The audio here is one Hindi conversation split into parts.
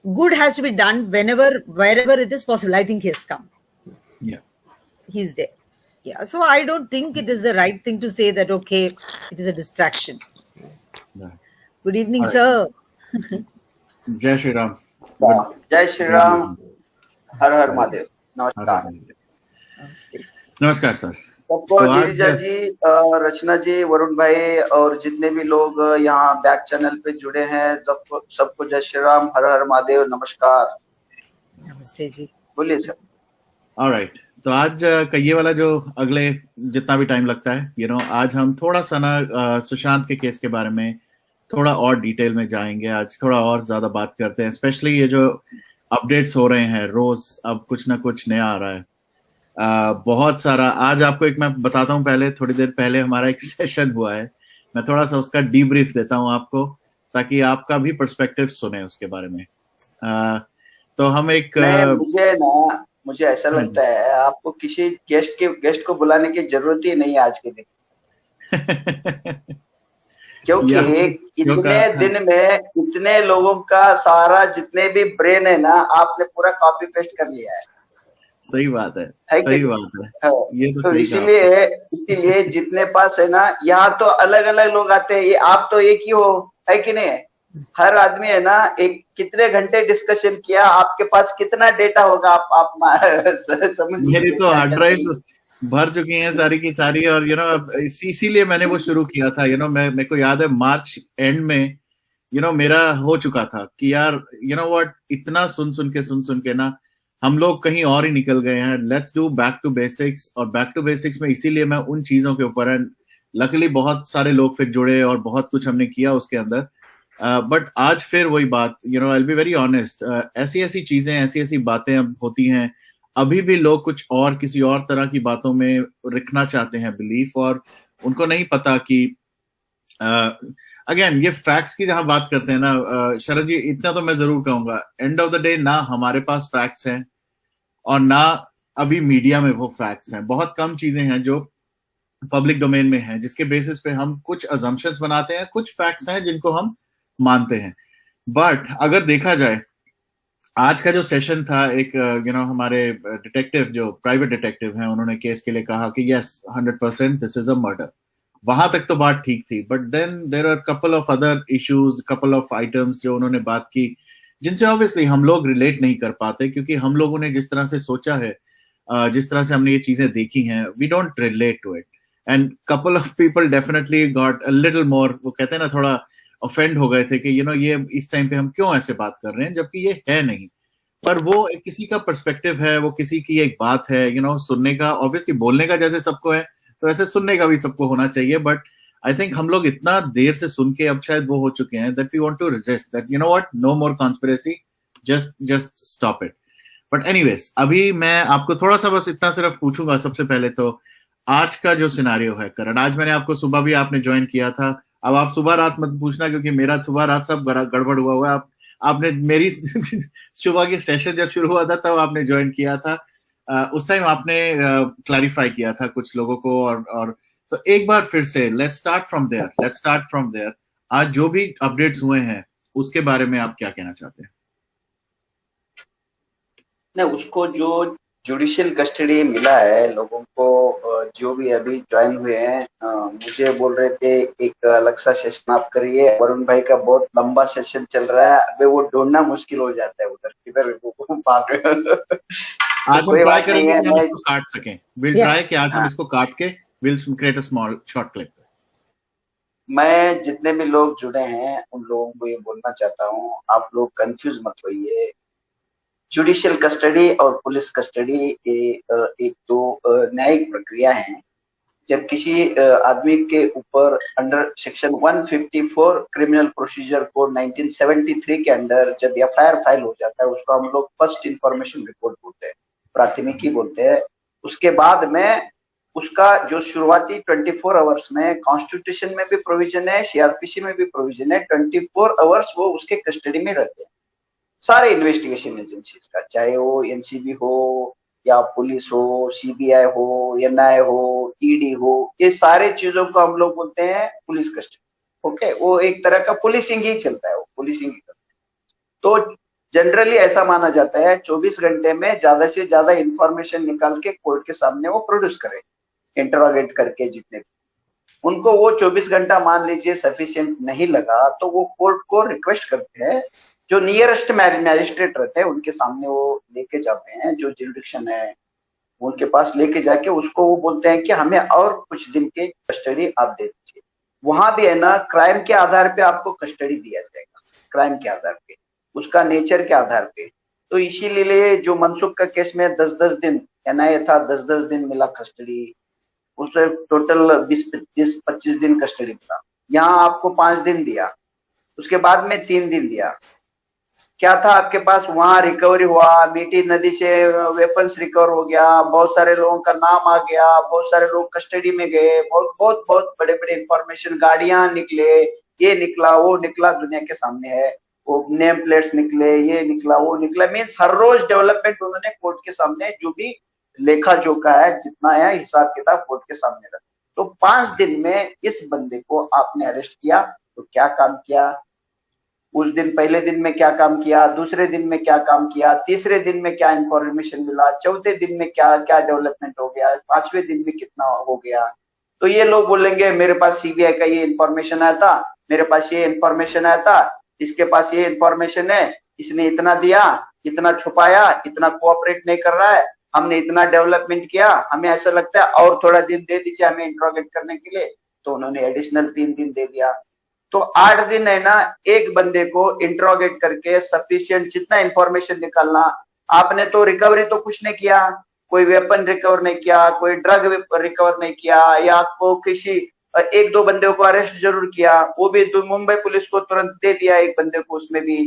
good has to be done wherever it is possible. I think he has come. Yeah. He's there. Yeah. So I don't think it is the right thing to say that, okay, it is a distraction. Right. Good evening, All sir. Jai Shri Ram. जय श्री राम, हर हर महादेव। नमस्कार। नमस्कार सर। सबको गिरिजा जी, रचना जी, वरुण भाई और जितने भी लोग यहाँ बैक चैनल पे जुड़े हैं, सबको जय श्री राम, हर हर महादेव, नमस्कार। नमस्ते जी। बोलिए सर। ऑलराइट, तो आज का ये वाला जो अगले जितना भी टाइम लगता है, आज हम थोड़ा सा ना सुशांत के केस के बारे में थोड़ा और डिटेल में जाएंगे। आज थोड़ा और ज्यादा बात करते हैं, स्पेशली ये जो अपडेट्स हो रहे हैं, रोज अब कुछ ना कुछ नया आ रहा है। बहुत सारा आज आपको एक मैं बताता हूँ। थोड़ी देर पहले हमारा एक सेशन हुआ है, मैं थोड़ा सा उसका डीब्रीफ देता हूँ आपको, ताकि आपका भी पर्सपेक्टिव सुने उसके बारे में। तो हम एक मुझे ऐसा लगता है आपको किसी गेस्ट को बुलाने की जरूरत ही नहीं आज के दिन। क्योंकि इतने दिन में इतने लोगों का सारा जितने भी ब्रेन है ना, आपने पूरा कॉपी पेस्ट कर लिया है। सही बात है, सही बात है। ये तो इसीलिए जितने पास है ना, यहाँ तो अलग अलग लोग आते हैं, ये आप तो एक ही हो, है कि नहीं? हर आदमी है ना, एक कितने घंटे डिस्कशन किया, आपके पास कितना डेटा होगा, आप समझ। मेरी तो हार्ड ड्राइव भर चुकी हैं सारी की सारी, और इसीलिए मैंने वो शुरू किया था। मेरे को याद है मार्च एंड में मेरा हो चुका था कि यार व्हाट, इतना सुन के ना हम लोग कहीं और ही निकल गए हैं। Let's do back to basics. और बैक टू बेसिक्स में इसीलिए मैं उन चीजों के ऊपर है, लकीली बहुत सारे लोग फिर जुड़े और बहुत कुछ हमने किया उसके अंदर। बट आज फिर वही बात, I will be very honest, ऐसी चीजें, ऐसी बातें अब होती हैं। अभी भी लोग कुछ और किसी और तरह की बातों में रखना चाहते हैं बिलीफ, और उनको नहीं पता कि अगेन ये फैक्ट्स की जहां बात करते हैं ना शरद जी, इतना तो मैं जरूर कहूंगा, एंड ऑफ द डे ना हमारे पास फैक्ट्स हैं और ना अभी मीडिया में वो फैक्ट्स हैं। बहुत कम चीजें हैं जो पब्लिक डोमेन में हैं, जिसके बेसिस पे हम कुछ अजम्पशंस बनाते हैं, कुछ फैक्ट्स हैं जिनको हम मानते हैं। बट अगर देखा जाए, आज का जो सेशन था, एक हमारे डिटेक्टिव जो प्राइवेट डिटेक्टिव हैं, उन्होंने केस के लिए कहा कि yes 100% this is a murder. वहां तक तो बात ठीक थी, but then there are couple of other issues, couple of items जो उन्होंने बात की, जिनसे ऑब्वियसली हम लोग रिलेट नहीं कर पाते, क्योंकि हम लोगों ने जिस तरह से सोचा है, जिस तरह से हमने ये चीजें देखी हैं, we don't relate to it. And couple of people definitely got a little more, वो कहते हैं ना, थोड़ा ऑफेंड हो गए थे कि ये इस टाइम पे हम क्यों ऐसे बात कर रहे हैं, जबकि ये है नहीं। पर वो किसी का पर्सपेक्टिव है, वो किसी की एक बात है, सुनने का, ऑब्वियसली बोलने का जैसे सबको है, तो ऐसे सुनने का भी सबको होना चाहिए। बट आई थिंक हम लोग इतना देर से सुन के अब शायद वो हो चुके हैं that we want to resist that, what, no more conspiracy, just stop it. But anyways, अभी मैं आपको थोड़ा सा बस इतना सिर्फ पूछूंगा। सबसे पहले तो आज का जो सिनारियो है करण, आज मैंने आपको सुबह भी आपने ज्वाइन किया था, अब आप सुबह रात मत पूछना, क्योंकि मेरा सुबह रात सब गड़बड़ हुआ है। आपने मेरी सुबह के सेशन जब शुरू हुआ था तब आपने ज्वाइन किया था, उस टाइम आपने क्लैरिफाई किया था कुछ लोगों को, और तो एक बार फिर से लेट्स स्टार्ट फ्रॉम देयर। आज जो भी अपडेट्स हुए हैं उसके बारे में आप क्या कहना चाहते हैं? नहीं, उसको जो जुडिशियल कस्टडी मिला है लोगों को, जो भी अभी ज्वाइन हुए हैं, मुझे बोल रहे थे एक अलग सा सेशन आप करिए। वरुण भाई का बहुत लंबा सेशन चल रहा है, अबे वो ढूंढना मुश्किल हो जाता है उधर किधर भाग रहे। आज हम ट्राई करेंगे कि हम इसको काट सकें। विल ट्राई कि आज हम इसको काट के will create a small short clip. मैं जितने भी लोग जुड़े हैं उन लोगों को ये बोलना चाहता हूँ, आप लोग कंफ्यूज मत होइए। जुडिशियल कस्टडी और पुलिस कस्टडी एक दो न्यायिक प्रक्रिया है। जब किसी आदमी के ऊपर under section 154 criminal procedure code 1973 के अंडर जब एफआईआर फाइल हो जाता है, उसको हम लोग फर्स्ट इंफॉर्मेशन रिपोर्ट बोलते हैं, प्राथमिकी बोलते हैं। उसके बाद में उसका जो शुरुआती 24 आवर्स में कॉन्स्टिट्यूशन में भी प्रोविजन है, सीआरपीसी में भी प्रोविजन है, 24 आवर्स वो उसके कस्टडी में रहते हैं। सारे इन्वेस्टिगेशन एजेंसीज का, चाहे वो एनसीबी हो या पुलिस हो, सीबीआई हो, एनआई हो, ईडी हो, ये सारे चीजों को हम लोग बोलते हैं पुलिस कस्टडी। ओके, वो एक तरह का पुलिसिंग ही चलता है, वो पुलिसिंग ही करता है। तो जनरली ऐसा माना जाता है 24 घंटे में ज्यादा से ज्यादा इंफॉर्मेशन निकाल के कोर्ट के सामने वो प्रोड्यूस करे, इंटरोगेट करके जितने भी। उनको वो 24 घंटा मान लीजिए सफिशिएंट नहीं लगा तो वो कोर्ट को रिक्वेस्ट करते हैं, जो नियरेस्ट मैजिस्ट्रेट रहते हैं उनके सामने वो लेके जाते हैं, जो जुरिडिक्शन है उनके पास लेके जाके उसको वो बोलते हैं कि हमें और कुछ दिन की कस्टडी आप दे दीजिए। वहां भी है ना क्राइम के आधार पे आपको कस्टडी दिया जाएगा, क्राइम के आधार पे, उसका नेचर के आधार पे। तो इसीलिए जो मनसुख का केस में 10-10 दिन एनआईए था, 10-10 दिन मिला कस्टडी, उसे टोटल 20-25 दिन कस्टडी था। यहाँ आपको 5 दिन दिया, उसके बाद में 3 दिन दिया। क्या था आपके पास, वहां रिकवरी हुआ, मीठी नदी से वेपन्स रिकवर हो गया, बहुत सारे लोगों का नाम आ गया, बहुत सारे लोग कस्टडी में गए, बहुत बहुत बहुत बड़े बड़े इंफॉर्मेशन, गाड़ियां निकले, ये निकला वो निकला, दुनिया के सामने है, वो नेम प्लेट्स निकले, ये निकला वो निकला, मीन्स हर रोज डेवलपमेंट उन्होंने कोर्ट के सामने जो भी लेखा जोखा है जितना है हिसाब किताब कोर्ट के सामने रखा। तो 5 दिन में इस बंदे को आपने अरेस्ट किया तो क्या काम किया, उस दिन पहले दिन में क्या काम किया, दूसरे दिन में क्या काम किया, तीसरे दिन में क्या इंफॉर्मेशन मिला, चौथे दिन में क्या क्या डेवलपमेंट हो गया, 5वें दिन में कितना हो गया। तो ये लोग बोलेंगे मेरे पास सीबीआई का ये इंफॉर्मेशन आया था, मेरे पास ये इंफॉर्मेशन आया था, इसके पास ये इंफॉर्मेशन है, इसने इतना दिया, इतना छुपाया, इतना कोऑपरेट नहीं कर रहा है, हमने इतना डेवलपमेंट किया, हमें ऐसा लगता है और थोड़ा दिन दे दीजिए हमें इंट्रोगेट करने के लिए। तो उन्होंने एडिशनल 3 दिन दे दिया। तो 8 दिन है ना एक बंदे को इंट्रोगेट करके सफिशिएंट जितना इंफॉर्मेशन निकालना। आपने तो रिकवरी तो कुछ नहीं किया, कोई वेपन रिकवर नहीं किया, कोई ड्रग रिकवर नहीं किया, या आपको किसी 1-2 बंदे को अरेस्ट जरूर किया, वो भी मुंबई पुलिस को तुरंत दे दिया एक बंदे को उसमें भी।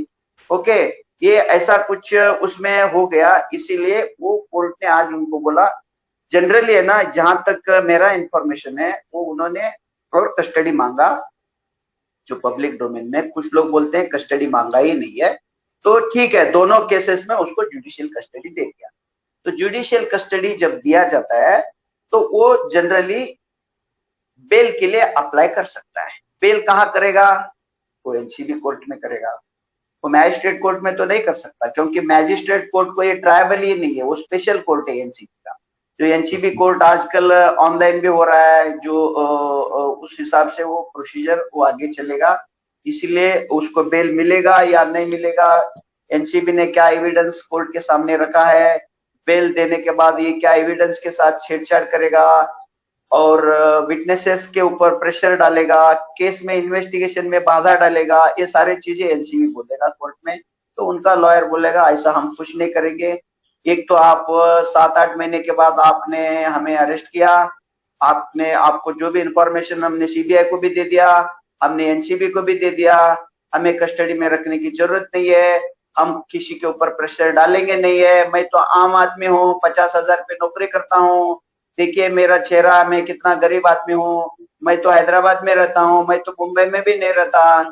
ओके, ये ऐसा कुछ उसमें हो गया, इसीलिए वो कोर्ट ने आज उनको बोला, जनरली है ना जहां तक मेरा इंफॉर्मेशन है वो उन्होंने और कस्टडी मांगा जो पब्लिक डोमेन में, कुछ लोग बोलते हैं कस्टडी मांगा ही नहीं है, तो ठीक है दोनों केसेस में उसको जुडिशियल कस्टडी दे दिया। तो जुडिशियल कस्टडी जब दिया जाता है तो वो जनरली बेल के लिए अप्लाई कर सकता है। बेल कहाँ करेगा, वो एनसीबी कोर्ट में करेगा, वो मैजिस्ट्रेट कोर्ट में तो नहीं कर सकता, क्योंकि मैजिस्ट्रेट कोर्ट को ये ट्राइबल ही नहीं है, वो स्पेशल कोर्ट है एनसीबी का। जो एनसीबी कोर्ट आजकल ऑनलाइन भी हो रहा है, जो उस हिसाब से वो प्रोसीजर वो आगे चलेगा, इसलिए उसको बेल मिलेगा या नहीं मिलेगा, एनसीबी ने क्या एविडेंस कोर्ट के सामने रखा है, बेल देने के बाद ये क्या एविडेंस के साथ छेड़छाड़ करेगा और विटनेसेस के ऊपर प्रेशर डालेगा, केस में इन्वेस्टिगेशन में बाधा डालेगा, ये सारे चीजें एनसीबी बोलेगा कोर्ट में। तो उनका लॉयर बोलेगा ऐसा हम कुछ नहीं करेंगे, एक तो आप 7-8 महीने के बाद आपने हमें अरेस्ट किया, आपने आपको जो भी इंफॉर्मेशन हमने सीबीआई को भी दे दिया, हमने एनसीबी को भी दे दिया, हमें कस्टडी में रखने की जरूरत नहीं है, हम किसी के ऊपर प्रेशर डालेंगे नहीं है, मैं तो आम आदमी हूँ, 50,000 पे नौकरी करता हूँ, देखिए मेरा चेहरा, मैं कितना गरीब आदमी हूँ, मैं तो हैदराबाद में रहता हूँ, मैं तो मुंबई में भी नहीं रहता,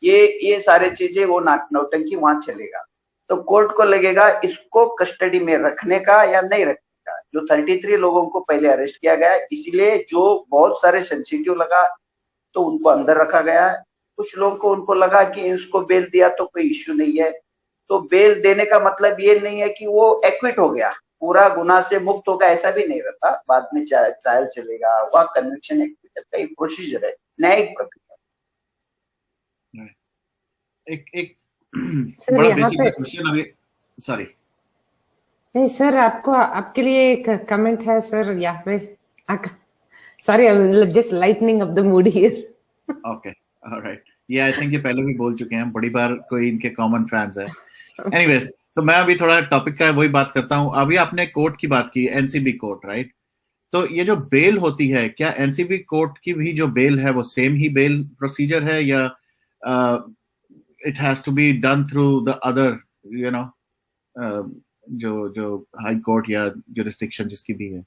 ये सारे चीजें वो नौटंकी वहां चलेगा। तो कोर्ट को लगेगा इसको कस्टडी में रखने का या नहीं रखने का। जो 33 लोगों को पहले अरेस्ट किया गया, इसीलिए जो बहुत सारे सेंसिटिव लगा तो उनको अंदर रखा गया है, कुछ लोगों को उनको लगा कि उसको बेल दिया तो कोई इश्यू नहीं है। तो बेल देने का मतलब ये नहीं है कि वो एक्विट हो गया, पूरा गुनाह से मुक्त होगा, ऐसा भी नहीं रहता, बाद में ट्रायल चलेगा, वह कन्विक्शन एक्विटल का एक प्रोसीजर है, न्यायिक प्रक्रिया। एक बड़ा बेसिक सा क्वेश्चन अभी, सॉरी नहीं सर, आपको आपके लिए एक कमेंट है सर यहाँ पे। Sorry, I am just lightning up the mood here. Okay, alright, ये आई थिंक ये पहले भी बोल चुके हैं, बड़ी बार कोई इनके कॉमन फैंस है। एनीवेज, तो मैं अभी थोड़ा टॉपिक का वही बात करता हूँ। अभी आपने कोर्ट की बात की, एनसीबी कोर्ट, राइट? तो ये जो बेल होती है, क्या एनसीबी कोर्ट की भी जो बेल है वो सेम ही बेल प्रोसीजर है, या it has to be done through the other, you know, जो हाई कोर्ट या jurisdiction जिसकी भी है?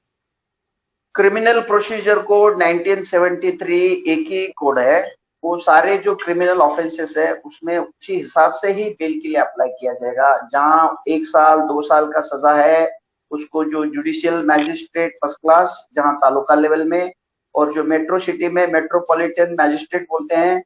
क्रिमिनल प्रोसीजर कोड 1973 एक ही कोड है, वो सारे जो क्रिमिनल ऑफेंसेस है उसमें उसी हिसाब से ही बेल के लिए अप्लाई किया जाएगा। जहां 1 साल 2 साल का सजा है उसको जो जुडिशियल मैजिस्ट्रेट फर्स्ट क्लास जहां तालुका लेवल में, और जो मेट्रो सिटी में मेट्रोपॉलिटन मैजिस्ट्रेट बोलते हैं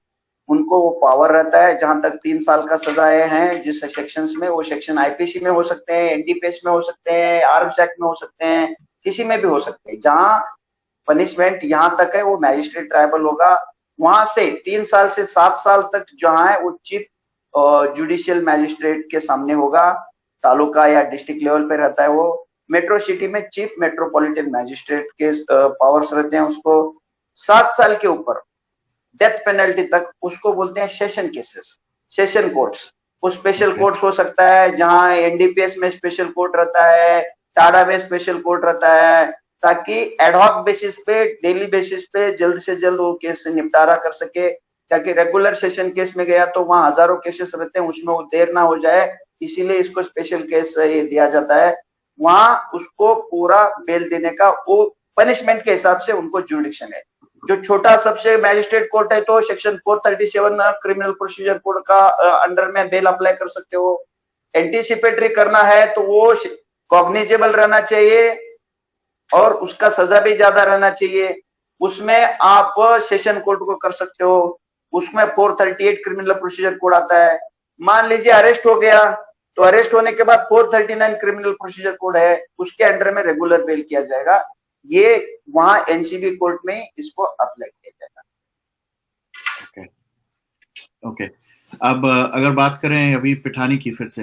उनको वो पावर रहता है, जहां तक 3 साल का सजाएं हैं जिस सेक्शंस में, वो सेक्शन आईपीसी में हो सकते हैं, एनडीपीएस में हो सकते हैं, आर्म्स एक्ट में हो सकते हैं, किसी में भी हो सकते हैं। जहां पनिशमेंट यहां तक है वो मैजिस्ट्रेट ट्राइबल होगा, वहां से 3 साल से 7 साल तक जहां है वो चीफ जुडिशियल मैजिस्ट्रेट के सामने होगा, तालुका या डिस्ट्रिक्ट लेवल पे रहता है वो। मेट्रो सिटी में चीफ मेट्रोपॉलिटन मैजिस्ट्रेट के पावर्स रहते हैं उसको। 7 साल के ऊपर डेथ पेनल्टी तक उसको बोलते हैं सेशन केसेस, सेशन कोर्ट्स। वो स्पेशल कोर्ट्स हो सकता है, जहां एनडीपीएस में स्पेशल कोर्ट रहता है, टाडा में स्पेशल कोर्ट रहता है, ताकि एडहॉक बेसिस पे, डेली बेसिस पे जल्द से जल्द वो केस निपटारा कर सके। ताकि रेगुलर सेशन केस में गया तो वहां हजारों केसेस रहते हैं, उसमें वो देर ना हो जाए, इसीलिए इसको स्पेशल केस ये दिया जाता है। वहां उसको पूरा बेल देने का वो पनिशमेंट के हिसाब से उनको जुडिक्शन है। जो छोटा सबसे मैजिस्ट्रेट कोर्ट है तो सेक्शन 437 क्रिमिनल प्रोसीजर कोड का अंडर में बेल अप्लाई कर सकते हो। एंटीसिपेटरी करना है तो वो कॉग्निजेबल रहना चाहिए और उसका सजा भी ज्यादा रहना चाहिए। उसमें आप सेशन कोर्ट को कर सकते हो। उसमें 438 क्रिमिनल प्रोसीजर कोड आता है। मान लीजिए अरेस्ट हो गया तो अरेस्ट होने के बाद 439 क्रिमिनल प्रोसीजर कोड है, उसके अंडर में रेगुलर बेल किया जाएगा। ये वहां एनसीबी कोर्ट में इसको अप्लाई किया जाएगा। ओके अब अगर बात करें अभी पिठानी की, फिर से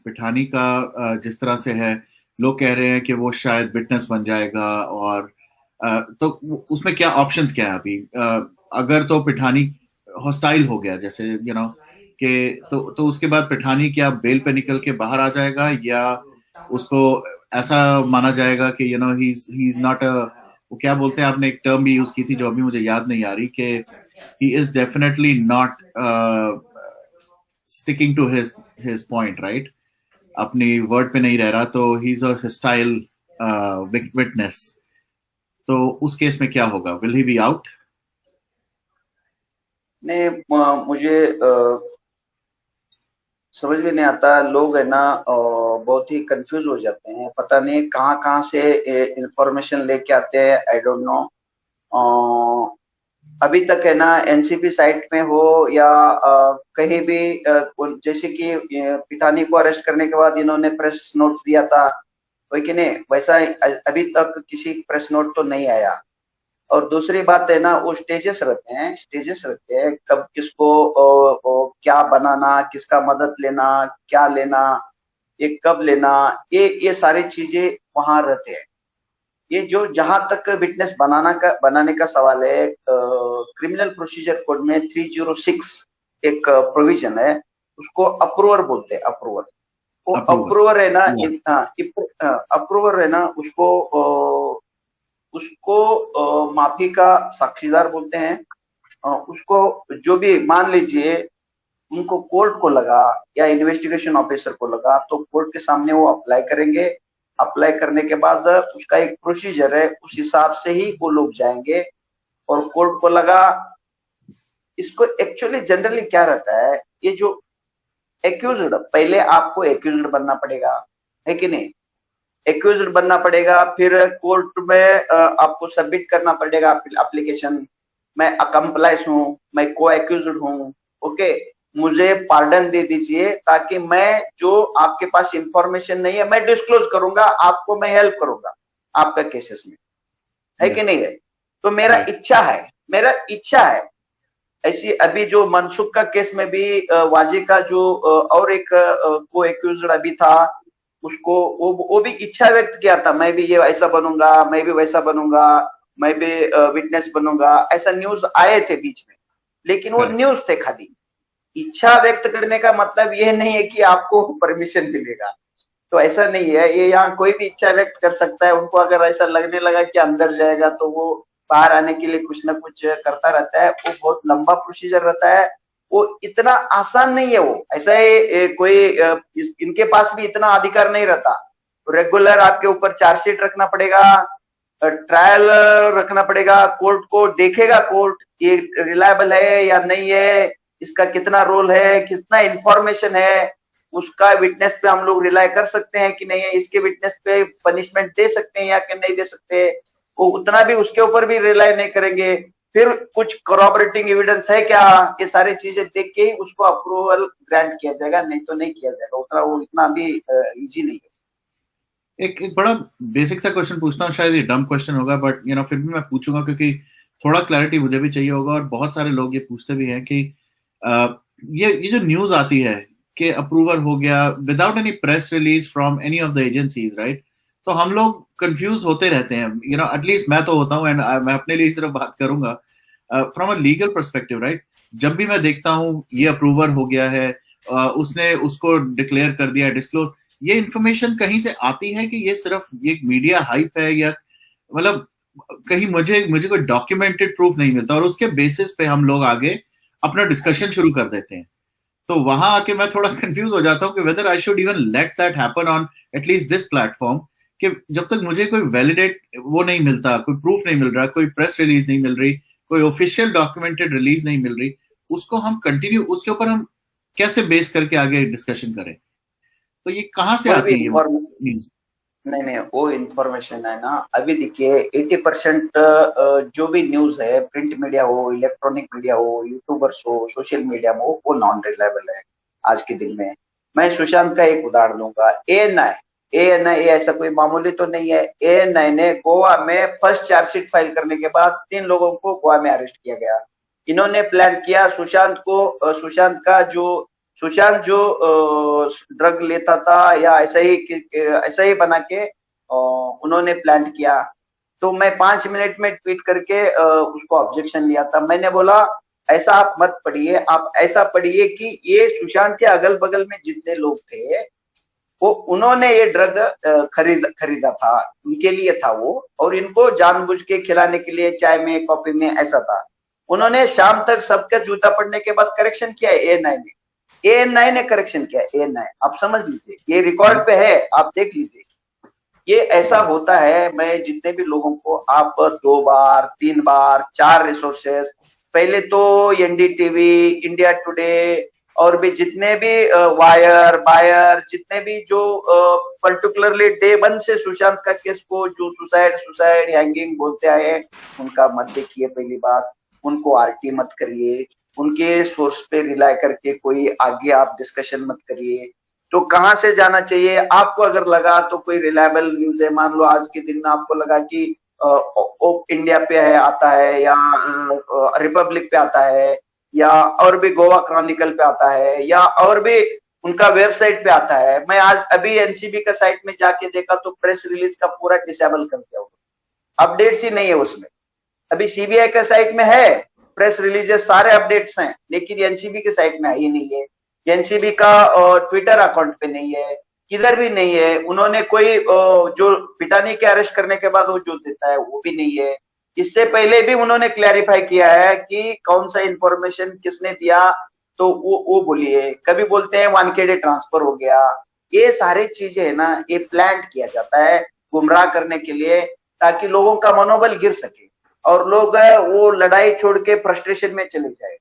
पिठानी का जिस तरह से है, लोग कह रहे हैं कि वो शायद विटनेस बन जाएगा, और तो उसमें क्या ऑप्शंस क्या है अभी? अगर तो पिठानी हॉस्टाइल हो गया, जैसे कि तो उसके बाद पिठानी क्या बेल पे निकल के बाहर आ जाएगा, या उसको ऐसा माना जाएगा कि ही इज नॉट वो क्या बोलते हैं, आपने एक टर्म भी यूज की थी जो अभी मुझे याद नहीं आ रही, कि he is definitely not sticking to his point, right? अपनी वर्ड पे नहीं रह रहा, तो he is a hostile witness. तो उस केस में क्या होगा? Will he be out? नहीं, मुझे समझ में नहीं आता। लोग है ना बहुत ही कंफ्यूज हो जाते हैं, पता नहीं कहाँ से इंफॉर्मेशन लेके आते हैं, आई डोंट नो। अभी तक है ना एनसीबी साइट में हो या कहीं भी जैसे कि पिठानी को अरेस्ट करने के बाद इन्होंने प्रेस नोट दिया था, वही कि नहीं, वैसा अभी तक किसी प्रेस नोट तो नहीं आया। और दूसरी बात है ना, वो स्टेजेस रहते हैं, कब किसको क्या बनाना, किसका मदद लेना, क्या लेना, ये कब लेना, ये सारी चीजें वहां रहते हैं। ये जो जहां तक विटनेस बनाने का सवाल है, क्रिमिनल प्रोसीजर कोड में 306 एक प्रोविजन है, उसको अप्रूवर बोलते हैं। अप्रूवर, वो अप्रूवर है ना, अप्रूवर है ना, उसको माफी का साक्षीदार बोलते हैं। उसको जो भी, मान लीजिए उनको कोर्ट को लगा या इन्वेस्टिगेशन ऑफिसर को लगा, तो कोर्ट के सामने वो अप्लाई करेंगे। अप्लाई करने के बाद उसका एक प्रोसीजर है, उस हिसाब से ही वो लोग जाएंगे और कोर्ट को लगा। इसको एक्चुअली जनरली क्या रहता है, ये जो एक्यूज्ड, पहले आपको एक्यूज्ड बनना पड़ेगा, है कि नहीं? एक्यूज्ड बनना पड़ेगा, फिर कोर्ट में आपको सबमिट करना पड़ेगा एप्लीकेशन, मैं अकम्प्लाइज हूँ, मैं को एक्यूज्ड हूँ, ओके, मुझे पार्डन दे दीजिए, ताकि मैं जो आपके पास इंफॉर्मेशन नहीं है मैं डिस्क्लोज करूंगा, आपको मैं हेल्प करूंगा आपका केसेस में, है कि नहीं है? तो मेरा इच्छा है ऐसी। अभी जो मनसुख का केस में भी वाजी का जो और एक को एक्यूज्ड अभी था, उसको वो भी इच्छा व्यक्त किया था, मैं भी ये ऐसा बनूंगा, मैं भी वैसा बनूंगा, मैं भी विटनेस बनूंगा, ऐसा न्यूज आए थे बीच में, लेकिन वो न्यूज थे खाली। इच्छा व्यक्त करने का मतलब ये नहीं है कि आपको परमिशन मिलेगा, तो ऐसा नहीं है। ये यहाँ कोई भी इच्छा व्यक्त कर सकता है। उनको अगर ऐसा लगने लगा कि अंदर जाएगा तो वो बाहर आने के लिए कुछ ना कुछ करता रहता है। वो बहुत लंबा प्रोसीजर रहता है, वो इतना आसान नहीं है। वो ऐसा है, कोई इनके पास भी इतना अधिकार नहीं रहता। रेगुलर आपके ऊपर चार्जशीट रखना पड़ेगा, ट्रायल रखना पड़ेगा, कोर्ट को देखेगा, कोर्ट ये रिलायबल है या नहीं है, इसका कितना रोल है, कितना इंफॉर्मेशन है, उसका विटनेस पे हम लोग रिलाय कर सकते हैं कि नहीं है, इसके विटनेस पे पनिशमेंट दे सकते हैं या कि नहीं दे सकते, वो उतना भी उसके ऊपर भी रिलाय नहीं करेंगे। फिर कुछ corroborating एविडेंस है क्या, ये सारी चीजें देख के ही उसको अप्रूवल ग्रांट किया जाएगा, नहीं तो नहीं किया जाएगा। उतना वो इतना भी इजी नहीं है। एक बड़ा बेसिक सा क्वेश्चन पूछता हूँ, शायद ये डम क्वेश्चन होगा बट फिर भी मैं पूछूंगा क्योंकि थोड़ा क्लैरिटी मुझे भी चाहिए होगा और बहुत सारे लोग ये पूछते भी हैं कि ये जो न्यूज आती है कि अप्रूवल हो गया without any press release from any of the agencies, right? तो हम लोग कंफ्यूज होते रहते हैं, एटलीस्ट मैं तो होता हूँ एंड मैं अपने लिए सिर्फ बात करूंगा from a legal perspective, right? जब भी मैं देखता हूँ ये अप्रूवल हो गया है, उसने उसको डिक्लेयर कर दिया, डिस्क्लोज, ये इन्फॉर्मेशन कहीं से आती है कि ये सिर्फ ये मीडिया हाइप है, या मतलब कहीं मुझे कोई डॉक्यूमेंटेड प्रूफ नहीं मिलता और उसके बेसिस पे हम लोग आगे अपना डिस्कशन शुरू कर देते हैं। तो वहां आके मैं थोड़ा कंफ्यूज हो जाता हूँ कि whether I should even let that happen on at least this platform, कि जब तक मुझे कोई वैलिडेट वो नहीं मिलता, कोई प्रूफ नहीं मिल रहा, कोई प्रेस रिलीज नहीं मिल रही, कोई ऑफिशियल डॉक्यूमेंटेड रिलीज नहीं मिल रही, उसको हम कंटिन्यू उसके ऊपर हम कैसे बेस करके आगे डिस्कशन करें? तो ये कहाँ से आती है न्यूज? नहीं, वो इंफॉर्मेशन है ना, अभी देखिए 80% जो भी न्यूज है, प्रिंट मीडिया हो, इलेक्ट्रॉनिक मीडिया हो, यूट्यूबर्स हो, सोशल मीडिया हो, वो नॉन रिलायबल है आज के दिन में। मैं सुशांत का एक उदाहरण लूंगा। एएनआई ऐसा कोई मामूली तो नहीं है। एएनआई ने गोवा में फर्स्ट चार्जशीट फाइल करने के बाद 3 लोगों को गोवा में अरेस्ट किया गया। इन्होंने प्लान किया सुशांत जो ड्रग लेता था या ऐसा ही बना के उन्होंने प्लान किया। तो मैं 5 मिनट में ट्वीट करके उसको ऑब्जेक्शन लिया था। मैंने बोला ऐसा आप मत पढ़िए, आप ऐसा पढ़िए कि ये सुशांत के अगल बगल में जितने लोग थे वो उन्होंने ये ड्रग खरीदा था, उनके लिए था वो, और इनको जानबूझ के खिलाने के लिए चाय में कॉफी में ऐसा था। उन्होंने शाम तक सबका जूता पड़ने के बाद करेक्शन किया। एएनआई ने करेक्शन किया। एएनआई आप समझ लीजिए, ये रिकॉर्ड पे है, आप देख लीजिए। ये ऐसा होता है। मैं जितने भी लोगों को, आप 2 बार 3 बार 4 रिसोर्सेस, पहले तो एनडीटीवी, इंडिया टुडे और भी जितने भी वायर बायर, जितने भी जो पर्टिकुलरली डे 1 से सुशांत का केस को जो सुसाइड हैंगिंग बोलते आए, उनका मत देखिए। पहली बात, उनको आरटी मत करिए, उनके सोर्स पे रिलाय करके कोई आगे आप डिस्कशन मत करिए। तो कहाँ से जाना चाहिए? आपको अगर लगा तो कोई रिलायबल न्यूज है, मान लो आज के दिन में आपको लगा कि इंडिया पे है आता है, या रिपब्लिक पे आता है, या और भी गोवा क्रॉनिकल पे आता है, या और भी उनका वेबसाइट पे आता है। मैं आज अभी एनसीबी का साइट में जाके देखा तो प्रेस रिलीज का पूरा डिसेबल कर दिया, अपडेट्स ही नहीं है उसमें। अभी सीबीआई का साइट में है प्रेस रिलीजेस, सारे अपडेट्स हैं, लेकिन एनसीबी के साइट में आई नहीं है। एनसीबी का ट्विटर अकाउंट पे नहीं है, किधर भी नहीं है। उन्होंने कोई जो पिटानी के अरेस्ट करने के बाद वो जो देता है वो भी नहीं है। इससे पहले भी उन्होंने क्लैरिफाई किया है कि कौन सा इंफॉर्मेशन किसने दिया, तो वो बोलिए। कभी बोलते हैं वानखेड़े ट्रांसफर हो गया। ये सारी चीजें है ना, ये प्लान किया जाता है गुमराह करने के लिए, ताकि लोगों का मनोबल गिर सके और लोग वो लड़ाई छोड़ के फ्रस्ट्रेशन में चले जाए।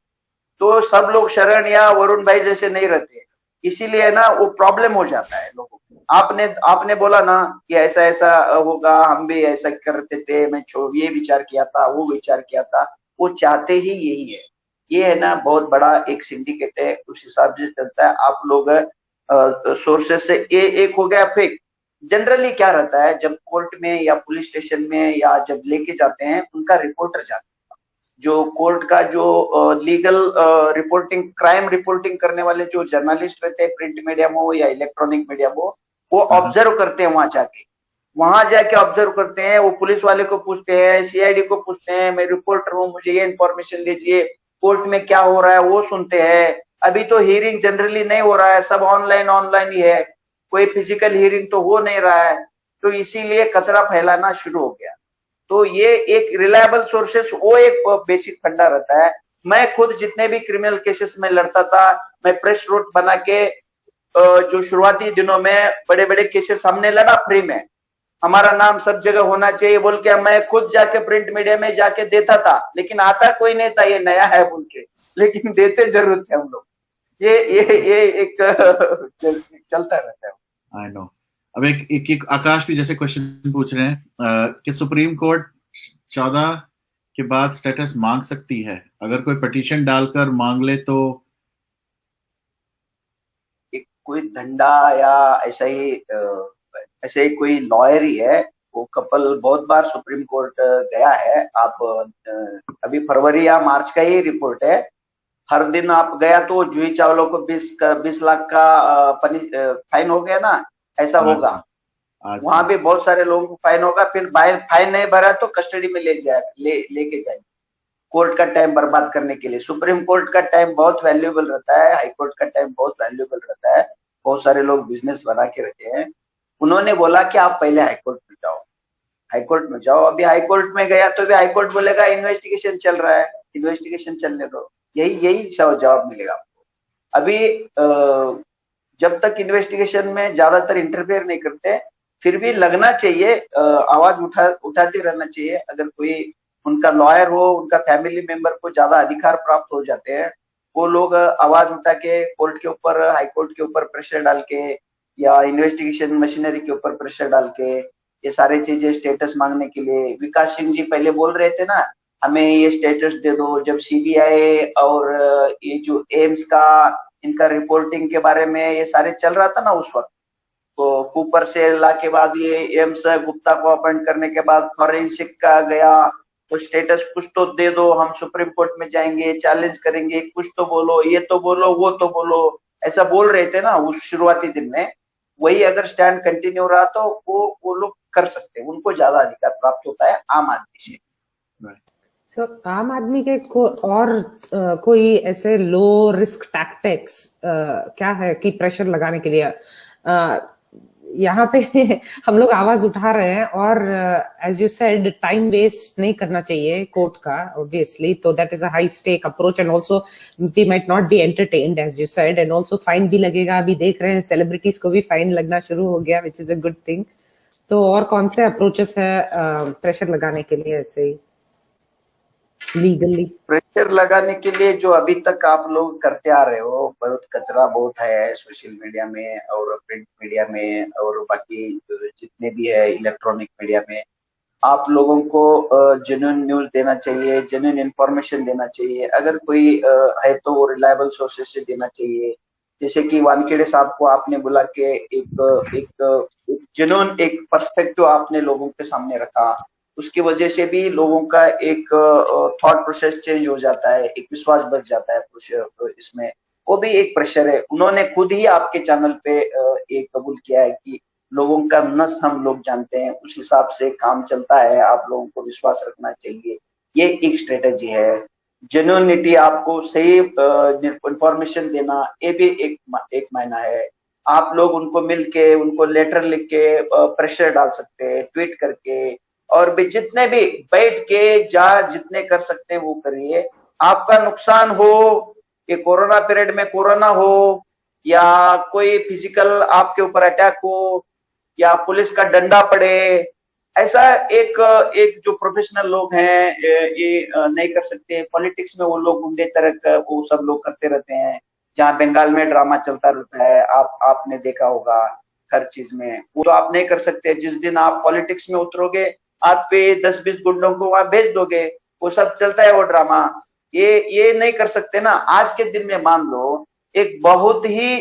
तो सब लोग शरण या वरुण भाई जैसे नहीं रहते, इसीलिए ना वो प्रॉब्लम हो जाता है लोगों को। आपने बोला ना कि ऐसा ऐसा होगा, हम भी ऐसा करते थे, मैं ये विचार किया था, वो विचार किया था। वो चाहते ही यही है। ये है ना बहुत बड़ा एक सिंडिकेट है, उस हिसाब से चलता है। आप लोग सोर्सेस से एक हो गया फेक। जनरली क्या रहता है, जब कोर्ट में या पुलिस स्टेशन में या जब लेके जाते हैं, उनका रिपोर्टर जाता है, जो कोर्ट का जो लीगल रिपोर्टिंग, क्राइम रिपोर्टिंग करने वाले जो जर्नलिस्ट रहते हैं, प्रिंट मीडिया में हो या इलेक्ट्रॉनिक मीडिया में हो, वो ऑब्जर्व करते हैं। वहां जाके ऑब्जर्व करते हैं। वो पुलिस वाले को पूछते हैं, सीआईडी को पूछते हैं, मैं रिपोर्टर हूँ, मुझे ये इन्फॉर्मेशन दीजिए, कोर्ट में क्या हो रहा है वो सुनते हैं। अभी तो हियरिंग जनरली नहीं हो रहा है, सब ऑनलाइन ही है, कोई फिजिकल हियरिंग तो हो नहीं रहा है। तो इसीलिए कचरा फैलाना शुरू हो गया। तो ये एक रिलायबल सोर्सेस, वो एक बेसिक फंडा रहता है। मैं खुद जितने भी क्रिमिनल केसेस में लड़ता था, मैं प्रेस नोट बना के जो शुरुआती दिनों में बड़े बड़े केसेस हमने लड़ा फ्री में, हमारा नाम सब जगह होना चाहिए बोल के मैं खुद जाके प्रिंट मीडिया में जाके देता था, लेकिन आता कोई नहीं था, ये नया है बोल के, लेकिन देते जरूर थे हम लोग। ये एक चलता रहता है। I know. अब एक आकाश भी जैसे क्वेश्चन पूछ रहे हैं कि सुप्रीम कोर्ट 14 के बाद स्टेटस मांग सकती है? अगर कोई पिटीशन डालकर मांग ले तो? एक कोई धंधा या ऐसे ही कोई लॉयर ही है, वो कपल बहुत बार सुप्रीम कोर्ट गया है। आप अभी फरवरी या मार्च का ही रिपोर्ट है। हर दिन आप गया तो जूही चावला को 20 लाख का फाइन हो गया ना, ऐसा होगा। आज वहां भी बहुत सारे लोगों को फाइन होगा, फिर फाइन नहीं भरा तो कस्टडी में लेके जाएंगे कोर्ट का टाइम बर्बाद करने के लिए। सुप्रीम कोर्ट का टाइम बहुत वैल्यूएबल रहता है, हाई कोर्ट का टाइम बहुत वैल्यूएबल रहता है। बहुत सारे लोग बिजनेस बना के रखे हैं। उन्होंने बोला कि आप पहले हाई कोर्ट में जाओ, हाई कोर्ट में जाओ। अभी हाई कोर्ट में गया तो भी हाई कोर्ट बोलेगा इन्वेस्टिगेशन चल रहा है, इन्वेस्टिगेशन चलने दो। यही जवाब मिलेगा आपको। अभी जब तक इन्वेस्टिगेशन में ज्यादातर इंटरफेयर नहीं करते, फिर भी लगना चाहिए, आवाज उठाते रहना चाहिए। अगर कोई उनका लॉयर हो, उनका फैमिली मेंबर को ज्यादा अधिकार प्राप्त हो जाते हैं, वो लोग आवाज उठा के कोर्ट के ऊपर, हाई कोर्ट के ऊपर प्रेशर डाल के या इन्वेस्टिगेशन मशीनरी के ऊपर प्रेशर डाल के ये सारी चीजें स्टेटस मांगने के लिए। विकास सिंह जी पहले बोल रहे थे ना, हमें ये स्टेटस दे दो। जब सीबीआई और ये जो एम्स का इनका रिपोर्टिंग के बारे में ये सारे चल रहा था ना उस वक्त, तो कूपर से ला के बाद ये एम्स गुप्ता को अपॉइंट करने के बाद फॉरेंसिक का गया, तो स्टेटस कुछ तो दे दो, हम सुप्रीम कोर्ट में जाएंगे, चैलेंज करेंगे, कुछ तो बोलो, ये तो बोलो, वो तो बोलो, ऐसा बोल रहे थे ना उस शुरुआती दिन में। वही अगर स्टैंड कंटिन्यू रहा तो वो लोग कर सकते हैं, उनको ज्यादा अधिकार प्राप्त होता है आम आदमी से। आम आदमी के कोई ऐसे लो रिस्क टैक्टिक्स क्या है कि प्रेशर लगाने के लिए यहाँ पे हम लोग आवाज उठा रहे हैं, और as you said time waste नहीं करना चाहिए कोर्ट का ऑब्वियसली, तो that is a high stake approach and also we might not be entertained as you said, and also fine भी लगेगा। अभी देख रहे हैं सेलिब्रिटीज को भी फाइन लगना शुरू हो गया, which is a good thing. तो और कौन से अप्रोचेस है प्रेशर लगाने के लिए ऐसे ही लीगली? प्रेशर लगाने के लिए जो अभी तक आप लोग करते आ रहे हो, बहुत कचरा बहुत है सोशल मीडिया में और प्रिंट मीडिया में और बाकी जितने भी है इलेक्ट्रॉनिक मीडिया में। आप लोगों को जेन्युइन न्यूज देना चाहिए, जेन्युइन इंफॉर्मेशन देना चाहिए। अगर कोई है तो वो रिलायबल सोर्सेज से देना चाहिए। जैसे कि वानखेड़े साहब को आपने बुला के एक जेन्युइन एक पर्सपेक्टिव आपने लोगों के सामने रखा, उसकी वजह से भी लोगों का एक थॉट प्रोसेस चेंज हो जाता है, एक विश्वास बढ़ जाता है इसमें। वो भी एक प्रेशर है। उन्होंने खुद ही आपके चैनल पे एक कबूल किया है कि लोगों का नस हम लोग जानते हैं, उस हिसाब से काम चलता है, आप लोगों को विश्वास रखना चाहिए। ये एक स्ट्रेटेजी है। जेन्युइनिटी, आपको सही इंफॉर्मेशन देना, ये भी एक मायना है। आप लोग उनको मिलके, उनको लेटर लिख के प्रेशर डाल सकते हैं, ट्वीट करके, और भी जितने भी बैठ के जितने कर सकते हैं वो करिए। आपका नुकसान हो, कि कोरोना पीरियड में कोरोना हो या कोई फिजिकल आपके ऊपर अटैक हो या पुलिस का डंडा पड़े, ऐसा एक जो प्रोफेशनल लोग हैं ये नहीं कर सकते। पॉलिटिक्स में वो लोग गुंडे तरह वो सब लोग करते रहते हैं, जहाँ बंगाल में ड्रामा चलता रहता है, आपने देखा होगा हर चीज में। वो तो आप नहीं कर सकते। जिस दिन आप पॉलिटिक्स में उतरोगे, आप पे 10-20 गुंडों को वहां भेज दोगे, वो सब चलता है वो ड्रामा। ये नहीं कर सकते ना। आज के दिन में मान लो एक बहुत ही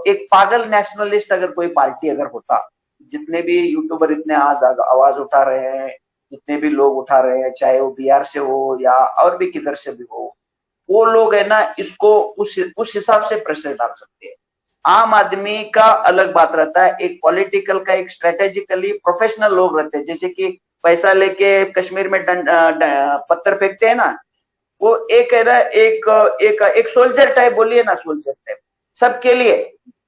एक पागल नेशनलिस्ट अगर कोई पार्टी अगर होता, जितने भी यूट्यूबर इतने आज आवाज उठा रहे हैं, जितने भी लोग उठा रहे हैं, चाहे वो बिहार से हो या और भी किधर से भी हो, वो लोग है ना इसको उस हिसाब से प्रेशर डाल सकते हैं। आम आदमी का अलग बात रहता है, एक पॉलिटिकल का एक स्ट्रेटेजिकली प्रोफेशनल लोग रहते हैं। जैसे कि पैसा लेके कश्मीर में पत्थर फेंकते हैं ना, वो एक है ना एक सोल्जर टाइप, बोलिए ना सोल्जर टाइप सबके लिए।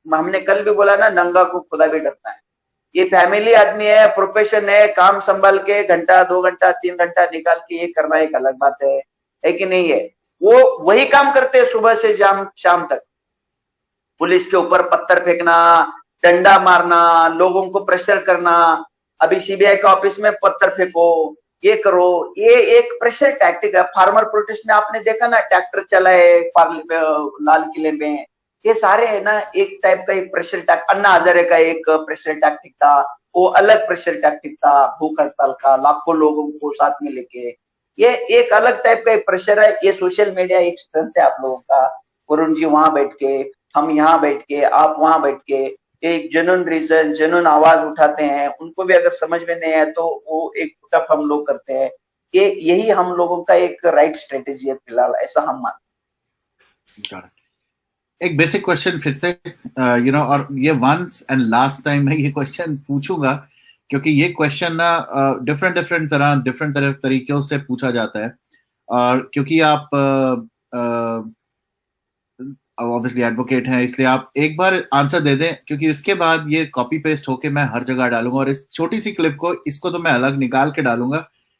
हमने कल भी बोला ना, नंगा को खुदा भी डरता है। ये फैमिली आदमी है, प्रोफेशन है, काम संभाल के घंटा 2 घंटा 3 घंटा निकाल के ये करना एक अलग बात है कि नहीं है? वो वही काम करते हैं सुबह से शाम तक। पुलिस के ऊपर पत्थर फेंकना, डंडा मारना, लोगों को प्रेशर करना। अभी सीबीआई के ऑफिस में पत्थर फेंको, ये करो, ये एक प्रेशर टैक्टिक है। फार्मर प्रोटेस्ट में आपने देखा ना, ट्रैक्टर चलाए लाल किले में, ये सारे है ना एक टाइप का एक प्रेशर टैक्टिक। अन्ना हजारे का एक प्रेशर टैक्टिक था, वो अलग प्रेशर टैक्टिक था, भूख हड़ताल का, लाखों लोगों को साथ में लेके। ये एक अलग टाइप का प्रेशर है। ये सोशल मीडिया एक स्ट्रेंथ है आप लोगों का। वरुण जी वहां बैठ के, हम यहाँ बैठ के, आप वहां बैठ के एक जेन्युइन रीजन, जेन्युइन आवाज उठाते हैं। उनको भी अगर समझ में नहीं है तो वो एक पुटअप हम लोग करते हैं। ये यही हम लोगों का एक राइट स्ट्रेटेजी है फिलहाल, ऐसा हम मानते हैं। एक बेसिक क्वेश्चन फिर से और ये वंस एंड लास्ट टाइम मैं ये क्वेश्चन पूछूंगा, क्योंकि ये क्वेश्चन ना डिफरेंट तरीकों से पूछा जाता है। और क्योंकि आप ऑब्वियसली एडवोकेट हैं, इसलिए आप एक बार आंसर दे दें, क्योंकि इसके बाद ये कॉपी पेस्ट होके मैं हर जगह डालूंगा, और इस छोटी सी क्लिप को इसको तो मैं अलग निकाल के डालूंगा,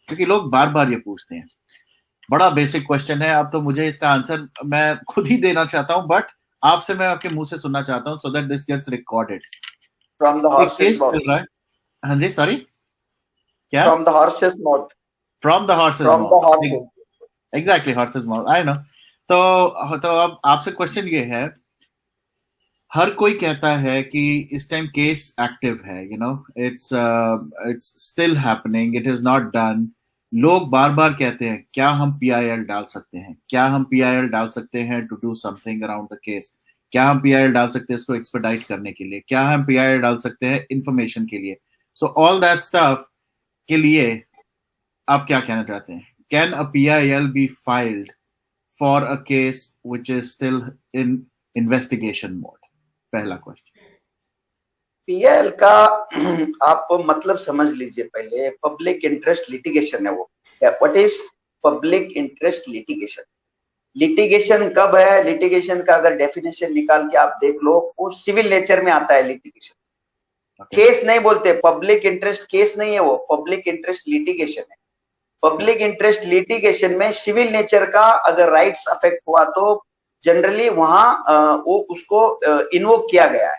क्योंकि लोग बार बार ये पूछते हैं। बड़ा बेसिक क्वेश्चन है। अब तो मुझे इसका आंसर मैं खुद ही देना चाहता हूं, बट आपसे मैं आपके मुंह से सुनना चाहता हूं, so that this gets recorded. From the horse's mouth. हाँ जी, सॉरी क्या? From the horse's mouth. From the horse's mouth, exactly, horse's mouth, I know. तो अब आपसे क्वेश्चन ये है, हर कोई कहता है कि इस टाइम केस एक्टिव है, it's still happening, it is not done. लोग बार बार कहते हैं क्या हम PIL डाल सकते हैं, क्या हम PIL डाल सकते हैं to do something around the case, क्या हम PIL डाल सकते हैं इसको एक्सपेडाइट करने के लिए, क्या हम PIL डाल सकते हैं इंफॉर्मेशन के लिए। सो ऑल दैट स्टफ के लिए आप क्या कहना चाहते हैं? Can a PIL be filed for a case which is still in investigation mode? पहला क्वेश्चन। PIL का आप मतलब समझ लीजिए पहले। पब्लिक इंटरेस्ट लिटिगेशन है वो। What is public interest litigation? Litigation कब है? लिटिगेशन का अगर डेफिनेशन निकाल के आप देख लो, वो सिविल नेचर में आता है लिटिगेशन। केस नहीं बोलते, पब्लिक इंटरेस्ट केस नहीं है वो, पब्लिक इंटरेस्ट लिटिगेशन है। पब्लिक इंटरेस्ट लिटिगेशन में सिविल नेचर का अगर राइट्स अफेक्ट हुआ तो जनरली वहां वो उसको इन्वोक किया गया है।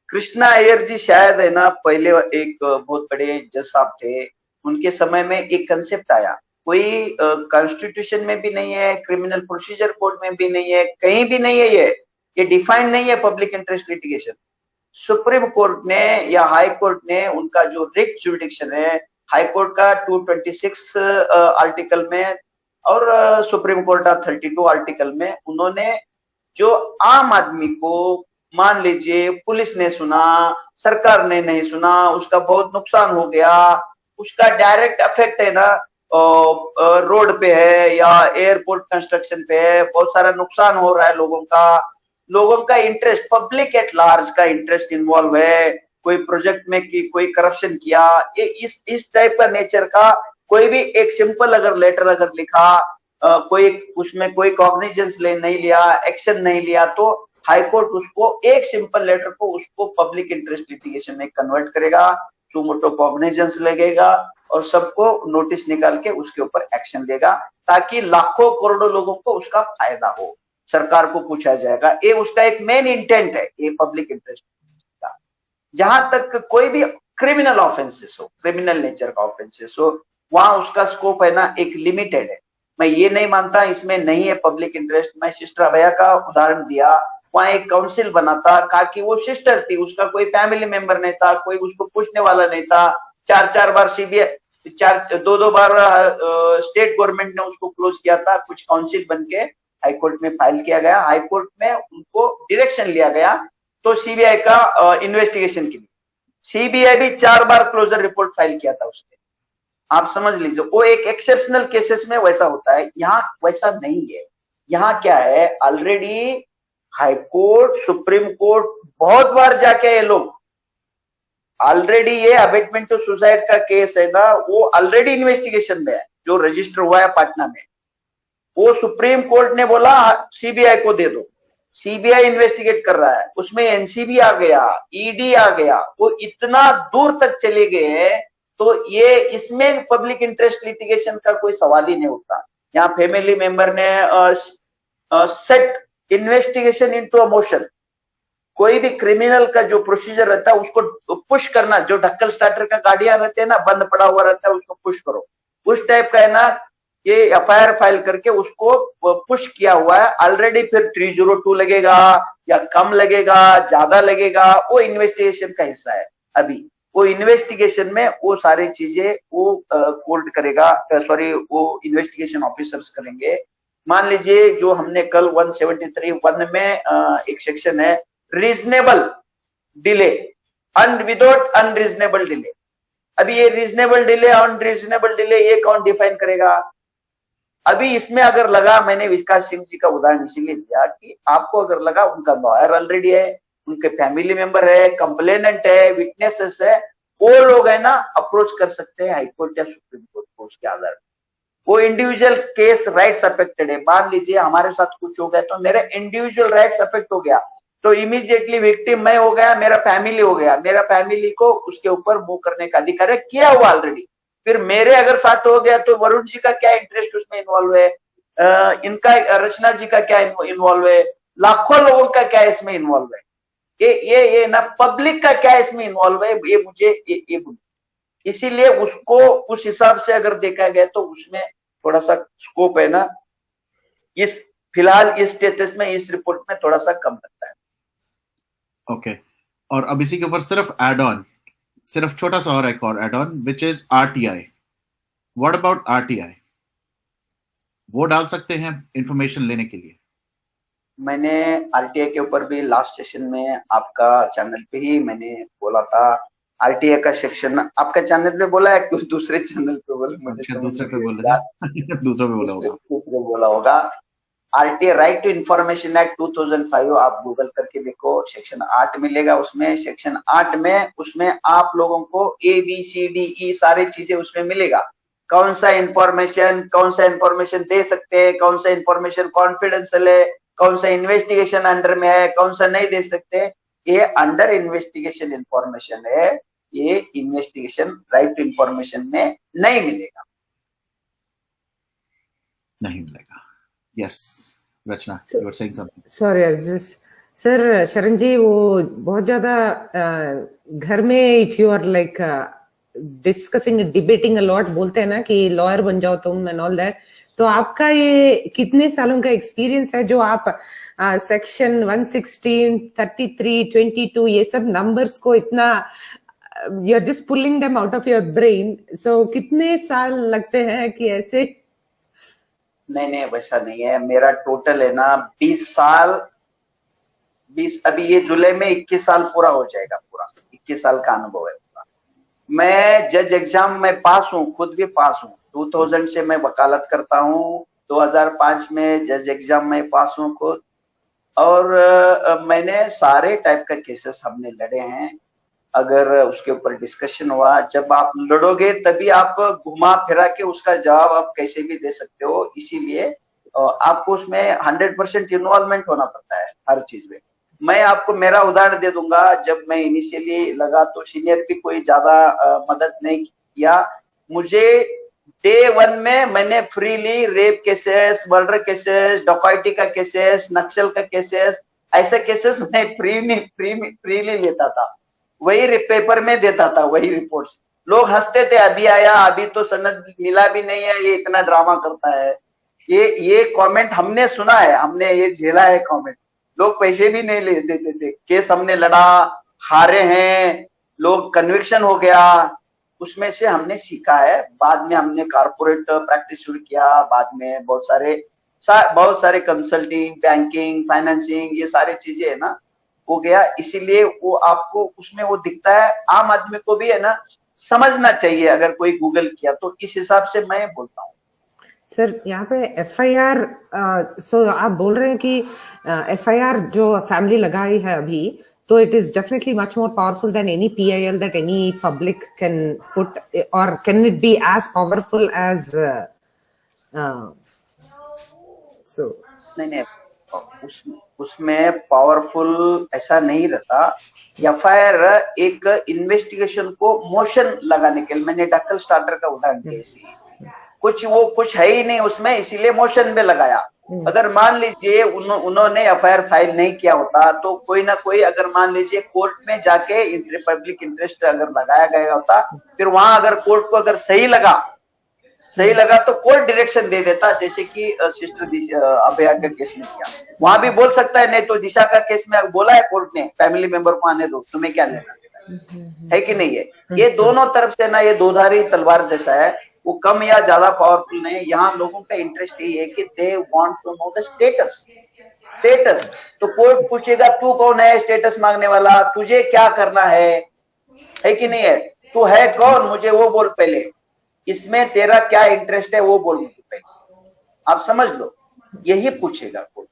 कृष्णा अय्यर जी शायद है ना पहले एक बहुत बड़े जज साहब थे, उनके समय में एक कंसेप्ट आया, कोई कॉन्स्टिट्यूशन में भी नहीं है, क्रिमिनल प्रोसीजर कोड में भी नहीं है, कहीं भी नहीं है, ये डिफाइंड नहीं है public interest litigation. Supreme court ने या हाई कोर्ट ने उनका जो रिट जुरिडिक्शन है, हाई कोर्ट का 226 आर्टिकल में और सुप्रीम कोर्ट का 32 आर्टिकल में, उन्होंने जो आम आदमी को, मान लीजिए पुलिस ने सुना, सरकार ने नहीं सुना, उसका बहुत नुकसान हो गया, उसका डायरेक्ट इफेक्ट है ना रोड पे है या एयरपोर्ट कंस्ट्रक्शन पे है, बहुत सारा नुकसान हो रहा है लोगों का इंटरेस्ट, पब्लिक एट लार्ज का इंटरेस्ट इन्वॉल्व है, कोई प्रोजेक्ट में की कोई करप्शन किया, ये इस टाइप का नेचर का कोई भी एक सिंपल अगर लेटर अगर लिखा, कोई उसमें कोई कॉग्निजेंस नहीं लिया, एक्शन नहीं लिया, तो हाई कोर्ट उसको एक सिंपल लेटर को उसको पब्लिक इंटरेस्ट लिटिगेशन में कन्वर्ट करेगा, सुमोटो कॉग्निजेंस लगेगा और सबको नोटिस निकाल के उसके ऊपर एक्शन लेगा, ताकि लाखों करोड़ों लोगों को उसका फायदा हो, सरकार को पूछा जाएगा। ये उसका एक मेन इंटेंट है, ये पब्लिक इंटरेस्ट का। जहां तक कोई भी क्रिमिनल ऑफेंसेस हो, क्रिमिनल नेचर का ऑफेंसेस हो, वहां उसका स्कोप है ना एक लिमिटेड है। मैं ये नहीं मानता इसमें नहीं है पब्लिक इंटरेस्ट। मैं सिस्टर अभया का उदाहरण दिया, वहां एक काउंसिल बना था, कहा कि वो सिस्टर थी, उसका कोई फैमिली मेंबर नहीं था, कोई उसको पूछने वाला नहीं था, 4 बार CBI 2 बार स्टेट गवर्नमेंट ने उसको क्लोज किया था, कुछ काउंसिल बन के हाई कोर्ट में फाइल किया गया, हाई कोर्ट में उनको डायरेक्शन लिया गया तो CBI का इन्वेस्टिगेशन के लिए। CBI भी 4 बार क्लोजर रिपोर्ट फाइल किया था उसने। आप समझ लीजिए, वो एक एक्सेप्शनल केसेस में वैसा होता है, यहाँ वैसा नहीं है। यहाँ क्या है, already high court, supreme court बहुत बार जाके ये लोग ऑलरेडी, ये अबेटमेंट टू सुसाइड का केस है ना, वो ऑलरेडी इन्वेस्टिगेशन में है, जो रजिस्टर हुआ है पटना में। वो सुप्रीम कोर्ट ने बोला CBI को दे दो, CBI इन्वेस्टिगेट कर रहा है, उसमें NCB आ गया, ED आ गया, वो इतना दूर तक चले गए हैं, तो ये इसमें पब्लिक इंटरेस्ट लिटिगेशन का कोई सवाल ही नहीं उठता। यहाँ फैमिली मेंबर ने set investigation into a motion, कोई भी क्रिमिनल का जो प्रोसीजर रहता है उसको पुश करना, जो ढक्कल स्टार्टर का गाड़ियां रहते हैं ना, बंद पड़ा हुआ रहता है, उसको पुश करो, उस टाइप का है ना, ये FIR फाइल करके उसको पुश किया हुआ है ऑलरेडी। फिर 302 लगेगा या कम लगेगा, ज्यादा लगेगा, वो इन्वेस्टिगेशन का हिस्सा है। अभी वो इन्वेस्टिगेशन में वो सारी चीजें वो कोर्ट करेगा, सॉरी वो इन्वेस्टिगेशन ऑफिसर्स करेंगे। मान लीजिए जो हमने कल 173(1) में एक सेक्शन है reasonable delay, without unreasonable delay. अभी ये रीजनेबल डिले अनरीजनेबल डिले ये कौन डिफाइन करेगा? अभी इसमें अगर लगा, मैंने विकास सिंह जी का उदाहरण इसीलिए दिया कि आपको अगर लगा उनका लॉयर ऑलरेडी है, उनके फैमिली मेंबर है, कंप्लेनेंट है, विटनेसेस है, वो लोग है ना अप्रोच कर सकते हैं हाईकोर्ट या सुप्रीम कोर्ट को उसके आधार पर। वो इंडिविजुअल केस राइट्स अफेक्टेड है। मान लीजिए हमारे साथ कुछ हो गया तो मेरे इंडिविजुअल राइट्स अफेक्ट हो गया, तो इमीडिएटली विक्टिम मैं हो गया, मेरा फैमिली हो गया, मेरा फैमिली को उसके ऊपर मूव करने का अधिकार है, किया हुआ ऑलरेडी। फिर मेरे अगर साथ हो गया तो वरुण जी का क्या इंटरेस्ट उसमें इन्वॉल्व है, इनका रचना जी का क्या इन्वॉल्व है, लाखों लोगों का क्या इसमें इन्वॉल्व है, ये ना पब्लिक का क्या इसमें इन्वॉल्व है, ये मुझे ये इसीलिए उसको उस हिसाब से अगर देखा गया तो उसमें थोड़ा सा स्कोप है ना, इस फिलहाल इस स्टेटस में इस रिपोर्ट में थोड़ा सा कम लगता है। ओके और अब इसी के ऊपर सिर्फ एड ऑन, सिर्फ छोटा सा और एक और add on which is RTI. What about RTI? वो डाल सकते हैं इंफॉर्मेशन लेने के लिए? मैंने आरटीआई के ऊपर भी लास्ट सेशन में आपका चैनल पे ही मैंने बोला था, आरटीआई का सेक्शन आपका चैनल पे बोला है कि दूसरे चैनल पे बोला? मुझे दूसरे पे बोला दूसरे पे बोला होगा, दूसरे बोला होगा। RTI right to information act 2005 आप गूगल करके देखो, सेक्शन 8 मिलेगा उसमें। सेक्शन 8 में उसमें आप लोगों को ABCDE सारी चीजें उसमें मिलेगा। कौन सा इंफॉर्मेशन दे सकते हैं, कौन सा इंफॉर्मेशन कॉन्फिडेंशियल है, कौन सा इन्वेस्टिगेशन अंडर में है, कौन सा नहीं दे सकते। ये अंडर इन्वेस्टिगेशन इंफॉर्मेशन है, ये इन्वेस्टिगेशन राइट टू इंफॉर्मेशन में नहीं मिलेगा, नहीं मिलेगा। Yes Rachna, you were saying something. Sorry sir, Sharan ji वो बहुत ज्यादा घर में if you are like discussing debating a lot बोलते हैं ना कि लॉयर बन जाओ तुम एंड ऑल दैट, तो आपका ये कितने सालों का एक्सपीरियंस है जो आप सेक्शन 116, 33, 22 ये सब नंबर्स को इतना you are just pulling them out of your brain, so कितने साल लगते हैं कि ऐसे? नहीं वैसा नहीं है, मेरा टोटल है ना 20 साल, 20 अभी ये जुलाई में 21 साल पूरा हो जाएगा, पूरा 21 साल का अनुभव है पूरा। मैं जज एग्जाम में पास हूँ, खुद भी पास हूँ। 2000 से मैं वकालत करता हूँ, 2005 में जज एग्जाम में पास हूँ खुद, और मैंने सारे टाइप का केसेस हमने लड़े हैं। अगर उसके ऊपर डिस्कशन हुआ, जब आप लड़ोगे तभी आप घुमा फिरा के उसका जवाब आप कैसे भी दे सकते हो, इसीलिए आपको उसमें 100% इन्वॉल्वमेंट होना पड़ता है हर चीज में। मैं आपको मेरा उदाहरण दे दूंगा, जब मैं इनिशियली लगा तो सीनियर भी कोई ज्यादा मदद नहीं किया मुझे। डे 1 में मैंने freely rape cases, murder cases, डकैती का केसेस, नक्सल का केसेस, ऐसे केसेस मैं फ्रीली लेता था, वही पेपर में देता था, वही रिपोर्ट्स। लोग हंसते थे, अभी आया, अभी तो सनद मिला भी नहीं है, ये इतना ड्रामा करता है। ये कमेंट हमने सुना है, हमने ये झेला है कमेंट। लोग पैसे भी नहीं ले देते थे, केस हमने लड़ा, हारे हैं, लोग कन्विक्शन हो गया, उसमें से हमने सीखा है। बाद में हमने कारपोरेट प्रैक्टिस शुरू किया, बाद में बहुत सारे कंसल्टिंग, बैंकिंग, फाइनेंसिंग, ये सारी चीजें है ना हो गया। इसीलिए वो आपको उसमें वो दिखता है, आम आदमी को भी है ना समझना चाहिए अगर कोई गूगल किया तो, इस हिसाब से मैं बोलता हूँ। सर यहाँ पे FIR, सो आप बोल रहे हैं कि FIR जो फैमिली लगाई है अभी, तो it is definitely much more powerful than any PIL that any public can put, or can it be as powerful as so? नहीं उसमें पावरफुल ऐसा नहीं रहता। FIR एक इन्वेस्टिगेशन को मोशन लगाने के लिए, मैंने डकल स्टार्टर का उदाहरण दिया, कुछ है ही नहीं उसमें, इसीलिए मोशन में लगाया। अगर मान लीजिए उन्होंने FIR फाइल नहीं किया होता तो कोई ना कोई, अगर मान लीजिए कोर्ट में जाके पब्लिक इंटरेस्ट अगर लगाया गया होता, फिर वहां अगर कोर्ट को अगर सही लगा तो कोर्ट डायरेक्शन दे देता, जैसे कि सिस्टर अभया का केस में किया। वहां भी बोल सकता है, नहीं तो दिशा का केस में बोला है कोर्ट ने फैमिली मेंबर को आने दो, तुम्हें क्या लेना देना। है कि नहीं है? ये दोनों तरफ से ना ये दोधारी तलवार जैसा है, वो कम या ज्यादा पावरफुल नहीं है। यहाँ लोगों का इंटरेस्ट यही है कि they want to know the status. तो कोई पूछेगा तू कौन है स्टेटस मांगने वाला, तुझे क्या करना है कि नहीं है? तू है कौन, मुझे वो बोल पहले, इसमें तेरा क्या इंटरेस्ट है वो बोल मुझे पहले, आप समझ लो, यही पूछेगा court.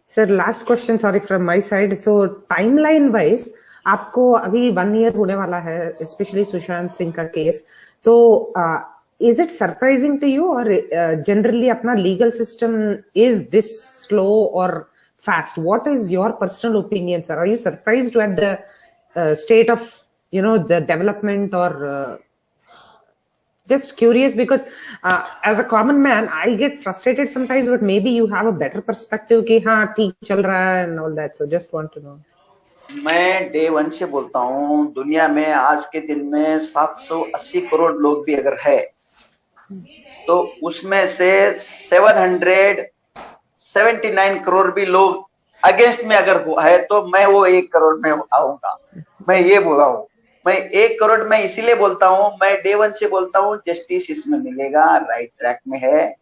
Sir last question, sorry from my side. So timeline wise आपको अभी 1 ईयर होने वाला है, स्पेशली सुशांत सिंह का केस, तो is it surprising to you, और जनरली अपना legal system is this slow और fast? What is your personal opinion, sir? Are you surprised at the state of the development, और just curious because as a common man I get frustrated sometimes, but maybe you have a better perspective कि हाँ ठीक चल रहा है and all that, so just want to know. मैं डे 1 से बोलता हूँ, दुनिया में आज के दिन में 780 करोड़ लोग भी अगर है तो उसमें से 779 करोड़ भी लोग अगेंस्ट में अगर है तो मैं वो 1 करोड़ में आऊंगा। मैं ये बोला हूँ, मैं 1 करोड़ में इसीलिए बोलता हूँ, मैं डे 1 से बोलता हूँ जस्टिस इसमें मिलेगा, राइट ट्रैक में है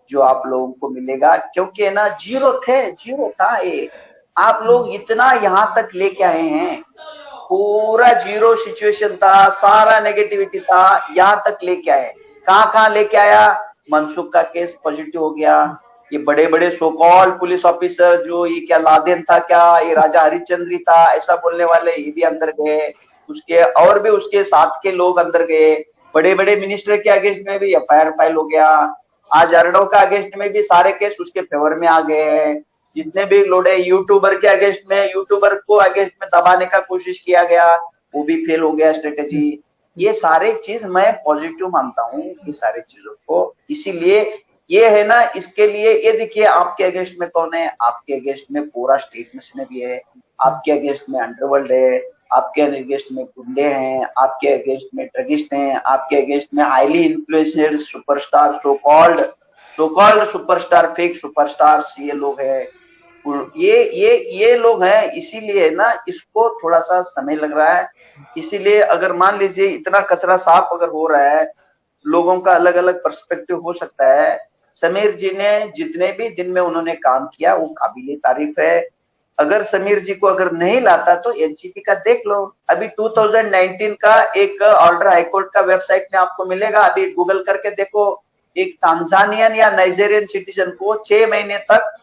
जो आप लोगों को मिलेगा, क्योंकि ना जीरो था ये, आप लोग इतना यहाँ तक लेके आए हैं, पूरा जीरो सिचुएशन था, सारा नेगेटिविटी था, यहाँ तक लेके आए। कहाँ लेके आया? मनसुख का केस पॉजिटिव हो गया, ये बड़े बड़े सो कॉल पुलिस ऑफिसर जो ये क्या लादेन था, क्या ये राजा हरिश्चंद्र था ऐसा बोलने वाले, ये भी अंदर गए, उसके और भी उसके साथ के लोग अंदर गए, बड़े बड़े मिनिस्टर के अगेंस्ट में भी एफआईआर फाइल हो गया, आज अर्णव का अगेंस्ट में भी सारे केस उसके फेवर में आ गए हैं, जितने भी लोड़े यूट्यूबर के अगेंस्ट में, यूट्यूबर को अगेंस्ट में दबाने का कोशिश किया गया, वो भी फेल हो गया स्ट्रेटेजी। ये सारे चीज मैं पॉजिटिव मानता हूँ, ये सारे चीजों को, इसीलिए ये है ना, इसके लिए ये देखिए आपके अगेंस्ट में कौन है, आपके अगेंस्ट में पूरा स्टेट मशीनरी है, आपके अगेंस्ट में अंडरवर्ल्ड है, आपके अगेंस्ट में गुंडे हैं, आपके अगेंस्ट में ड्रगिस्ट हैं, आपके अगेंस्ट में highly influenced superstar, so called superstar, fake superstars, ये लोग हैं, ये लोग हैं। इसीलिए ना इसको थोड़ा सा समय लग रहा है। इसीलिए अगर मान लीजिए इतना कचरा साफ अगर हो रहा है, लोगों का अलग अलग पर्सपेक्टिव हो सकता है। समीर जी ने जितने भी दिन में उन्होंने काम किया वो काबिले तारीफ है। अगर समीर जी को अगर नहीं लाता तो एनसीपी का देख लो, अभी 2019 का एक ऑर्डर हाईकोर्ट का वेबसाइट में आपको मिलेगा, अभी गूगल करके देखो, एक तांजानियन या नाइजेरियन सिटीजन को 6 महीने तक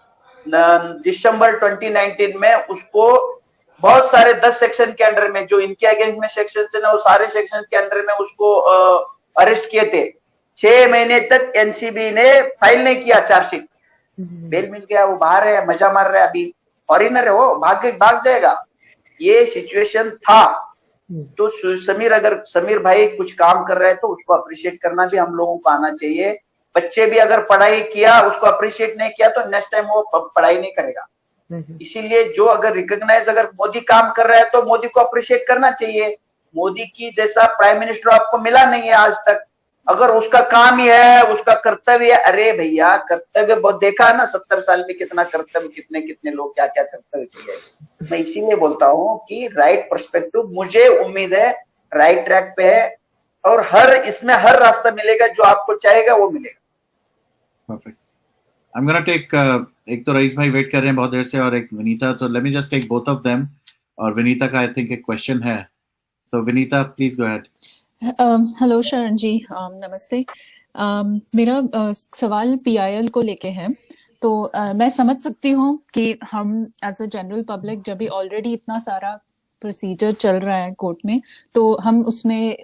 दिसंबर 2019 में उसको बहुत सारे 10 सेक्शन के अंडर में, जो इनके अगेंस्ट में सेक्शन है ना, वो सारे सेक्शन के अंडर में उसको अरेस्ट किए थे। 6 महीने तक एनसीबी ने फाइल नहीं किया चार्जशीट, बेल मिल गया, वो बाहर है, मजा मार रहा है, अभी फॉरिनर है, वो भाग जाएगा। ये सिचुएशन था। तो समीर भाई कुछ काम कर रहा है तो उसको अप्रिशिएट करना भी हम लोगों को आना चाहिए। बच्चे भी अगर पढ़ाई किया, उसको अप्रिशिएट नहीं किया तो नेक्स्ट टाइम वो पढ़ाई नहीं करेगा। इसीलिए जो अगर रिकॉग्नाइज, अगर मोदी काम कर रहा है तो मोदी को अप्रिशिएट करना चाहिए। मोदी की जैसा प्राइम मिनिस्टर आपको मिला नहीं है आज तक। अगर उसका काम ही है, उसका कर्तव्य है, अरे भैया कर्तव्य बहुत देखा है ना, 70 साल में कितना कर्तव्य, कितने लोग क्या क्या कर्तव्य किए। मैं इसीलिए बोलता हूँ कि राइट पर्सपेक्टिव, मुझे उम्मीद है राइट ट्रैक पे है, और इसमें हर रास्ता मिलेगा, जो आपको चाहेगा वो मिलेगा। Perfect. I am gonna take, एक तो रईस भाई वेट कर रहे हैं बहुत देर से, और एक विनीता, तो let me just take both of them. और विनीता का आई थिंक एक क्वेश्चन है, तो Vinita please go ahead. Hello Sharan ji, नमस्ते। मेरा सवाल पीआईएल को लेके है। तो मैं समझ सकती हूँ कि हम एज अ जनरल पब्लिक, जब भी ऑलरेडी इतना सारा प्रोसीजर चल रहा है कोर्ट में, तो हम उसमें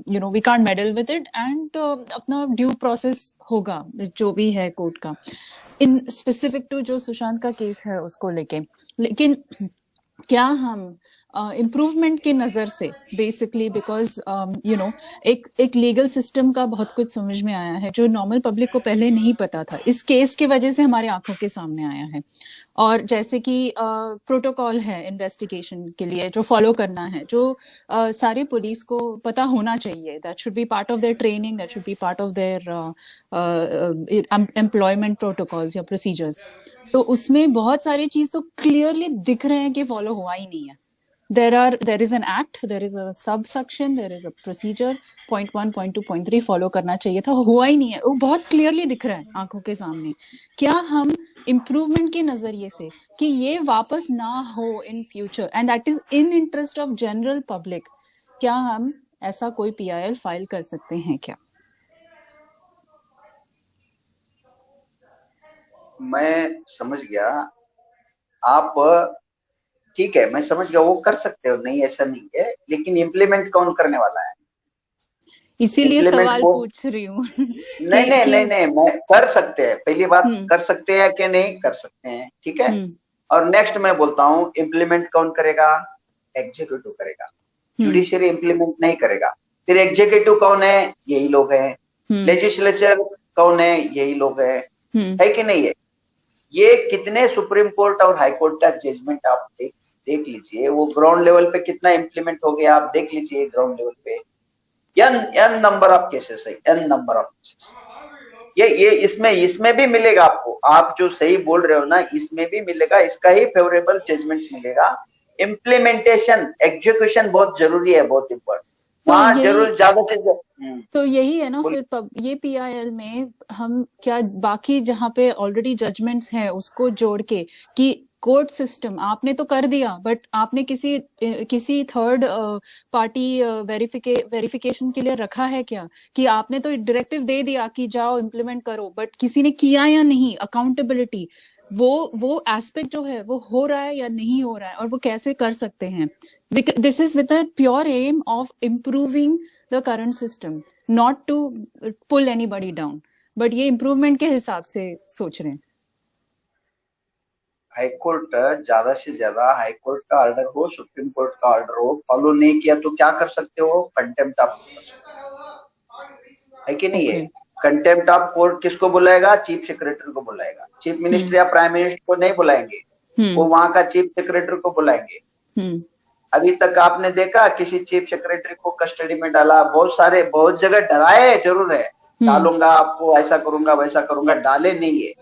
we can't meddle with it, and अपना ड्यू प्रोसेस होगा जो भी है कोर्ट का, इन स्पेसिफिक टू जो सुशांत का केस है उसको लेके। लेकिन क्या हम इम्प्रूवमेंट की नज़र से, बेसिकली बिकॉज एक लीगल सिस्टम का बहुत कुछ समझ में आया है जो नॉर्मल पब्लिक को पहले नहीं पता था, इस केस की वजह से हमारे आंखों के सामने आया है। और जैसे कि प्रोटोकॉल है इन्वेस्टिगेशन के लिए जो फॉलो करना है, जो सारे पुलिस को पता होना चाहिए, that should be part of their training, that should be part of their employment protocols या प्रोसीजर्स। तो उसमें बहुत सारी चीज तो क्लियरली दिख रहे हैं कि फॉलो हुआ ही नहीं है। there is an act, there is a subsection, there is a procedure, point 1, point 2, point 3 follow करना चाहिए था, हुआ ही नहीं है। वो बहुत क्लियरली दिख रहा है आंखों के सामने। क्या हम इम्प्रूवमेंट के नजरिए से कि ये वापस ना हो in future, and that is in interest of general public, क्या हम ऐसा कोई PIL फाइल कर सकते हैं क्या? मैं समझ गया, आप ठीक है, मैं समझ गया, वो कर सकते हो, नहीं ऐसा नहीं है, लेकिन इम्प्लीमेंट कौन करने वाला है? इसीलिए इम्प्लीमेंट सवाल वो पूछ रही हूँ नहीं नहीं नहीं नहीं, मैं कर सकते हैं, पहली बात हम्म। कर सकते हैं कि नहीं कर सकते हैं, ठीक है। हम्म, और नेक्स्ट मैं बोलता हूँ, इम्प्लीमेंट कौन करेगा? एग्जीक्यूटिव करेगा, जुडिशरी इम्प्लीमेंट नहीं करेगा। फिर एग्जीक्यूटिव कौन है? यही लोग हैं। लेजिस्लेचर कौन है? यही लोग हैं, है कि नहीं है? ये कितने सुप्रीम कोर्ट और हाई कोर्ट का जजमेंट आप देख लीजिए, वो ग्राउंड लेवल पे कितना इम्प्लीमेंट हो गया, आप देख लीजिए ग्राउंड लेवल पे। एन नंबर ऑफ केसेस है, एन नंबर ऑफ केसेस। ये इसमें भी मिलेगा आपको, आप जो सही बोल रहे हो ना, इसमें भी मिलेगा, इसका ही फेवरेबल जजमेंट्स मिलेगा। इम्प्लीमेंटेशन, एग्जीक्यूशन बहुत जरूरी है, बहुत इम्पोर्टेंट, वहां जरूर ज्यादा चीज। तो यही है ना फिर ये PIL में हम क्या बाकी जहाँ पे ऑलरेडी जजमेंट्स हैं उसको जोड़ के कि कोर्ट सिस्टम आपने तो कर दिया, बट आपने किसी थर्ड पार्टी वेरिफिकेशन के लिए रखा है क्या? कि आपने तो डायरेक्टिव दे दिया कि जाओ इम्प्लीमेंट करो, बट किसी ने किया या नहीं? अकाउंटेबिलिटी, वो एस्पेक्ट जो है वो हो रहा है या नहीं हो रहा है, और वो कैसे कर सकते हैं? This is with a pure aim of improving the current system, not to pull anybody down, but ये इम्प्रूवमेंट के हिसाब से सोच रहे हैं। हाई कोर्ट ज्यादा से ज्यादा, हाई कोर्ट का ऑर्डर हो, सुप्रीम कोर्ट का ऑर्डर हो, फॉलो नहीं किया तो क्या कर सकते हो? कंटेम्प्ट ऑफ, है कि नहीं है? कंटेम्प्ट ऑफ कोर्ट किसको बुलाएगा? चीफ सेक्रेटरी को बुलाएगा। चीफ मिनिस्टर या प्राइम मिनिस्टर को नहीं बुलाएंगे, वो वहां का चीफ सेक्रेटरी को बुलाएंगे। अभी तक आपने देखा किसी चीफ सेक्रेटरी को कस्टडी में डाला? बहुत जगह डराए जरूर है, डालूंगा आपको, ऐसा करूंगा वैसा करूंगा, डाले नहीं है।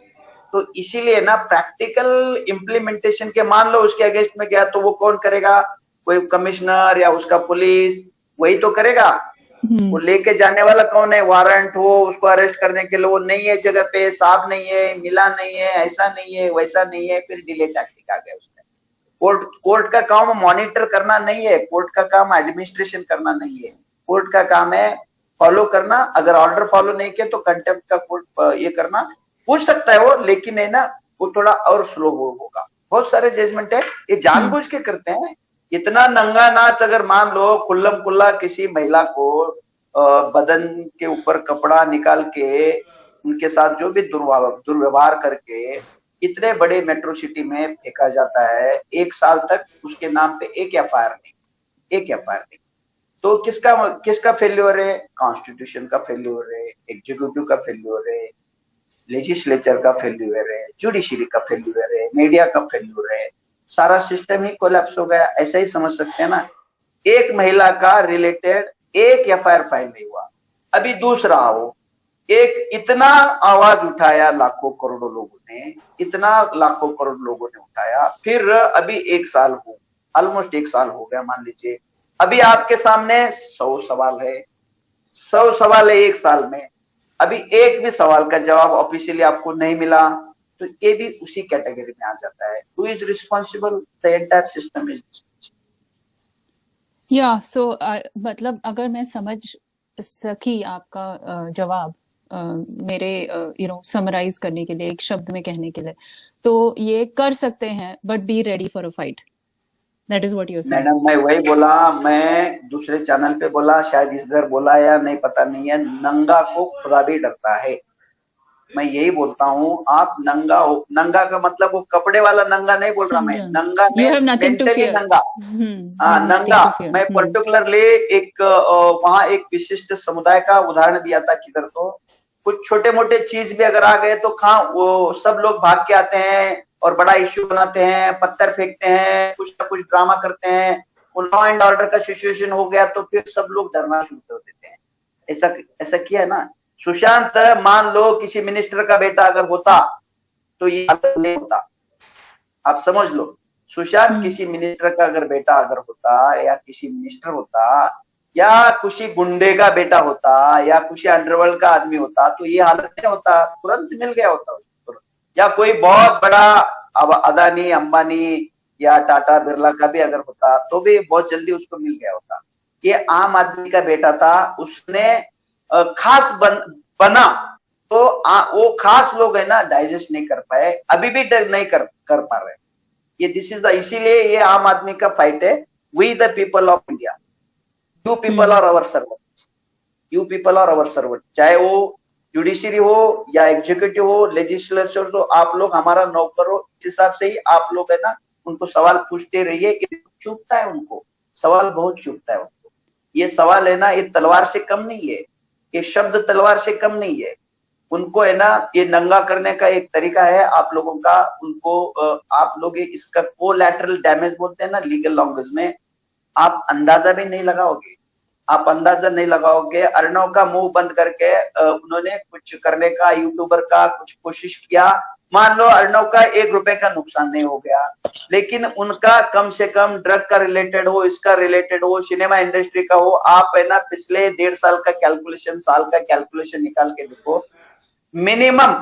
तो इसीलिए ना प्रैक्टिकल इम्प्लीमेंटेशन के, मान लो उसके अगेंस्ट में गया तो वो कौन करेगा? कोई कमिश्नर या उसका पुलिस, वही तो करेगा। वो लेके जाने वाला कौन है? वारंट हो उसको अरेस्ट करने के लिए, वो नहीं है जगह पे, साहब नहीं है, मिला नहीं है, ऐसा नहीं है, वैसा नहीं है, फिर डिले टैक्टिक आ गया उसमें। कोर्ट का काम मॉनिटर करना नहीं है, कोर्ट का काम एडमिनिस्ट्रेशन करना नहीं है, कोर्ट का काम है फॉलो करना। अगर ऑर्डर फॉलो नहीं किया तो कंटेम्प्ट का कोर्ट ये करना, पूछ सकता है वो, लेकिन है ना वो थोड़ा और स्लो होगा। बहुत सारे जजमेंट है, ये जानबूझ के करते हैं। इतना नंगा नाच, अगर मान लो खुल्लम खुल्ला किसी महिला को बदन के ऊपर कपड़ा निकाल के उनके साथ जो भी दुर्व्यवहार करके इतने बड़े मेट्रो सिटी में फेंका जाता है, 1 साल तक उसके नाम पे एक एफआईआर नहीं। तो किसका फेल्योर है? कॉन्स्टिट्यूशन का फेल्योर है, एग्जीक्यूटिव का फेल्योर है, लेजिस्लेचर का फेल्योर है, जुडिशरी का फेल्योर है, मीडिया का फेल्योर है। सारा सिस्टम ही कोलैप्स हो गया, ऐसा ही समझ सकते हैं ना। एक महिला का रिलेटेड एक एफआईआर फाइल नहीं हुआ। अभी दूसरा हो, एक इतना आवाज उठाया लाखों करोड़ों लोगों ने, इतना लाखों करोड़ लोगों ने उठाया, फिर अभी 1 साल हो, ऑलमोस्ट 1 साल हो गया मान लीजिए, अभी आपके सामने 100 सवाल है, 100 सवाल है 1 साल में, अभी एक भी सवाल का जवाब ऑफिशियली आपको नहीं मिला, तो ये भी उसी कैटेगरी में आ जाता है। Who is responsible? The entire system is responsible. या सो मतलब अगर मैं समझ सकी आपका जवाब मेरे समराइज करने के लिए, एक शब्द में कहने के लिए, तो ये कर सकते हैं, but be ready for a fight. That is what you said. Madam मैं वही बोला, मैं दूसरे चैनल पे बोला, शायद इधर बोला या नहीं पता नहीं है, नंगा को खुदा भी डरता है। मैं यही बोलता हूँ, आप नंगा हो, नंगा का मतलब वो कपड़े वाला नंगा नहीं बोल रहा मैं, नंगा में मेंटली नंगा। हाँ नंगा, मैं पर्टिकुलरली एक वहाँ एक विशिष्ट समुदाय का उदाहरण दिया था, किधर तो कुछ छोटे मोटे चीज भी अगर आ गए तो वो सब लोग भाग के आते हैं और बड़ा इश्यू बनाते हैं, पत्थर फेंकते हैं, कुछ ना कुछ ड्रामा करते हैं। लॉ एंड ऑर्डर का सिचुएशन हो गया तो फिर सब लोग डरना शुरू कर देते हैं। ऐसा किया है ना। सुशांत मान लो किसी मिनिस्टर का बेटा अगर होता तो ये नहीं होता, आप समझ लो। सुशांत किसी मिनिस्टर का अगर बेटा अगर होता या किसी मिनिस्टर होता या किसी गुंडे का बेटा होता या किसी अंडरवर्ल्ड का आदमी होता तो ये हालत नहीं होता, तुरंत मिल गया होता उसको। या कोई बहुत बड़ा अब अदानी अंबानी या टाटा बिरला का भी अगर होता तो भी बहुत जल्दी उसको मिल गया होता। ये आम आदमी का बेटा था, उसने खास बना तो वो खास लोग है ना डाइजेस्ट नहीं कर पाए, अभी भी नहीं कर पा रहे। ये दिस इज द, इसीलिए ये आम आदमी का फाइट है। We the people of India, you people are our servants, you people are our servant. चाहे वो जुडिशरी हो या एग्जीक्यूटिव हो, लेजिस्लेचर हो, आप लोग हमारा नौकर हो। इस हिसाब से ही आप लोग है ना उनको सवाल पूछते रहिए। चुभता है उनको, सवाल बहुत चुभता है उनको। ये सवाल है ना, ये तलवार से कम नहीं है, ये शब्द तलवार से कम नहीं है। उनको है ना ये नंगा करने का एक तरीका है आप लोगों का। उनको आप लोग इसका कोलैटरल डैमेज बोलते हैं ना लीगल लैंग्वेज में, आप अंदाजा भी नहीं लगाओगे, आप अंदाजा नहीं लगाओगे। अर्णव का मुंह बंद करके उन्होंने कुछ करने का, यूट्यूबर का कुछ कोशिश किया, मान लो अर्णव का 1 रुपए का नुकसान नहीं हो गया, लेकिन उनका कम से कम ड्रग का रिलेटेड हो, इसका रिलेटेड हो, सिनेमा इंडस्ट्री का हो। आप है ना पिछले 1.5 साल का कैलकुलेशन, साल का कैलकुलेशन निकाल के देखो, मिनिमम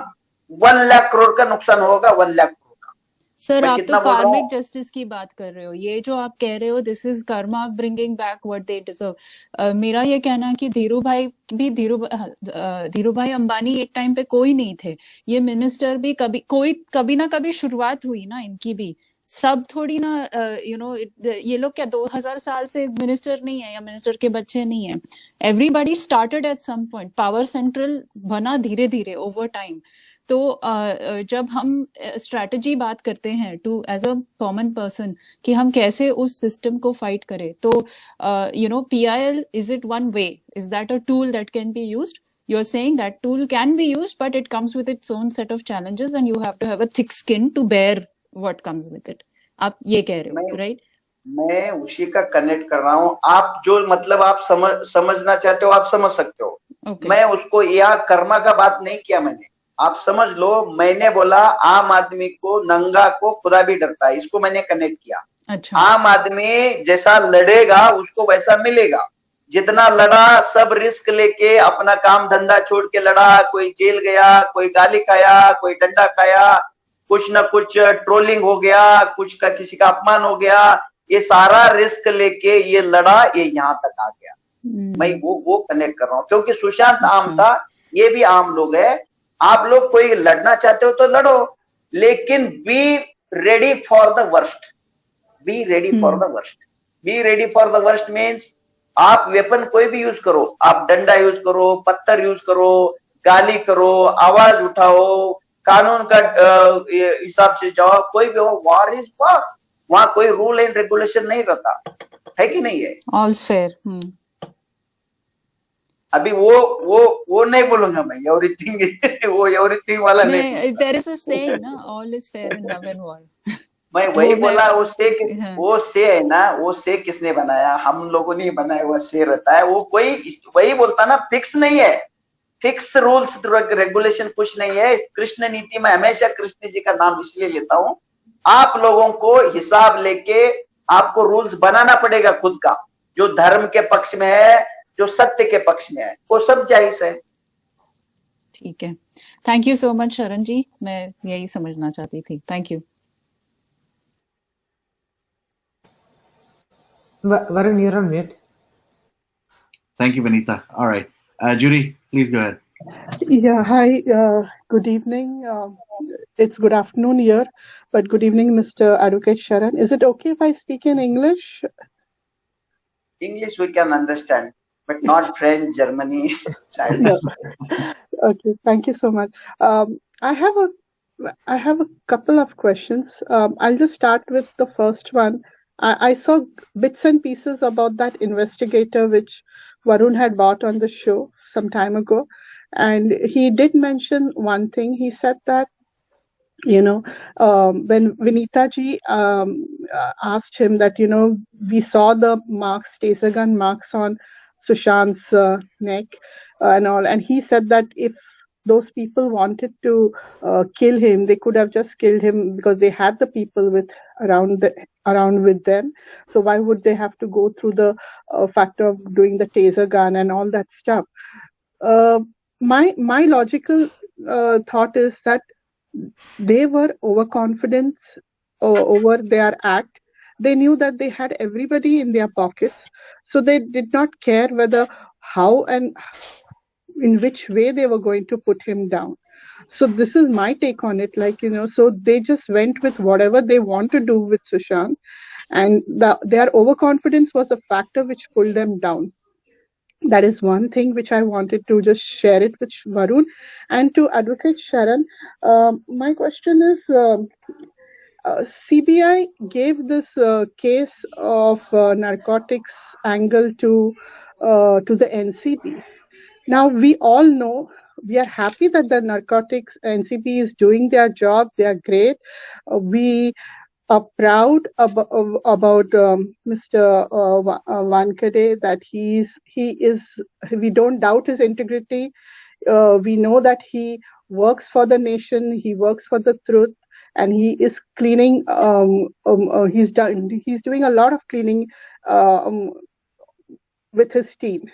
1 लाख करोड़ का नुकसान होगा, 1 लाख करोड़ का। सर मैं आप कितना तो बोल रहा कार्मिक हूँ? जस्टिस की बात कर रहे हो, ये जो आप कह रहे हो this is Karma bringing back what they deserve. मेरा ये कहना है कि धीरू भाई अंबानी एक टाइम पे कोई नहीं थे, ये मिनिस्टर भी कभी ना कभी शुरुआत हुई ना इनकी भी। सब थोड़ी ना ये लोग क्या 2000 साल से मिनिस्टर नहीं है या मिनिस्टर के बच्चे नहीं है। Everybody started at some point, power central बना धीरे धीरे ओवर टाइम। तो जब हम स्ट्रैटेजी बात करते हैं to as a common person कि हम कैसे उस सिस्टम को फाइट करें, तो PIL, is it one way, is that a tool that can be used? You're saying that tool can be used, but it comes with its own set of challenges and you have to have a thick skin to bear what comes with it. आप ये कह रहे हो, राइट? मैं उसी का कनेक्ट कर रहा हूँ। आप जो मतलब आप समझना चाहते हो आप समझ सकते हो। Okay. मैं उसको या कर्मा का बात नहीं किया मैंने, आप समझ लो। मैंने बोला आम आदमी को, नंगा को खुदा भी डरता है, इसको मैंने कनेक्ट किया। अच्छा। आम आदमी जैसा लड़ेगा उसको वैसा मिलेगा। जितना लड़ा सब रिस्क लेके अपना काम धंधा छोड़ के लड़ा, कोई जेल गया, कोई गाली खाया, कोई डंडा खाया, कुछ ना कुछ ट्रोलिंग हो गया, कुछ का किसी का अपमान हो गया, ये सारा रिस्क लेके ये लड़ा, ये यहाँ तक आ गया। मैं वो कनेक्ट कर रहा हूँ क्योंकि सुशांत आम था, ये भी आम लोग है। आप लोग कोई लड़ना चाहते हो तो लड़ो, लेकिन be ready for the worst, be ready for the worst. Be ready for the worst means आप वेपन कोई भी यूज करो, आप डंडा यूज करो, पत्थर यूज करो, गाली करो, आवाज उठाओ, कानून का हिसाब से जाओ, कोई भी हो, वॉर इज वॉर। वहां कोई रूल एंड रेगुलेशन नहीं रहता है कि नहीं है? ऑल्स फेयर। अभी वो नहीं बोलूंगा मैं, एवरीथिंग वो एवरीथिंग वाला नहीं। देयर इज अ सेइंग ना, all is fair in love and war. मैं वही बोला, वो से है ना, वो से किसने बनाया? हम लोगों ने बनाया हुआ से रहता है। वो कोई वही बोलता ना, फिक्स नहीं है, फिक्स रूल्स रेगुलेशन कुछ नहीं है। कृष्ण नीति में हमेशा कृष्ण जी का नाम इसलिए लेता हूं, आप लोगों को हिसाब लेके आपको रूल्स बनाना पड़ेगा खुद का, जो धर्म के पक्ष में है, जो सत्य के पक्ष में है, वो सब जायज है। ठीक है, थैंक यू सो मच शरण जी, मैं यही समझना चाहती थी। Thank you. Varun, you're on mute. Thank you, Vanita. All right. Judy, please go ahead. Yeah, hi. Good evening. It's good afternoon here, but good evening, Mr. Advocate Sharan. Is it okay if I speak in English? English we can understand, but not French, Germany, Chinese. No. Okay, thank you so much. I have a couple of questions. I'll just start with the first one. I saw bits and pieces about that investigator which Varun had brought on the show some time ago, and he did mention one thing. He said that, when Vinita ji asked him that, we saw the marks, taser gun marks on Sushant's neck and all, and he said that if those people wanted to kill him, they could have just killed him because they had the people around with them. So why would they have to go through the factor of doing the taser gun and all that stuff? My logical thought is that they were overconfident over their act. They knew that they had everybody in their pockets, so they did not care whether how and in which way they were going to put him down. So this is my take on it. Like, so they just went with whatever they want to do with Sushant, and their overconfidence was a factor which pulled them down. That is one thing which I wanted to just share it with Varun. And to Advocate Sharan, my question is, CBI gave this case of narcotics angle to the NCB. Now we all know, we are happy that the narcotics NCB is doing their job. They are great. We are proud about Mr. Wankhede, that we don't doubt his integrity. We know that he works for the nation, he works for the truth, and he is cleaning. He's doing a lot of cleaning with his team.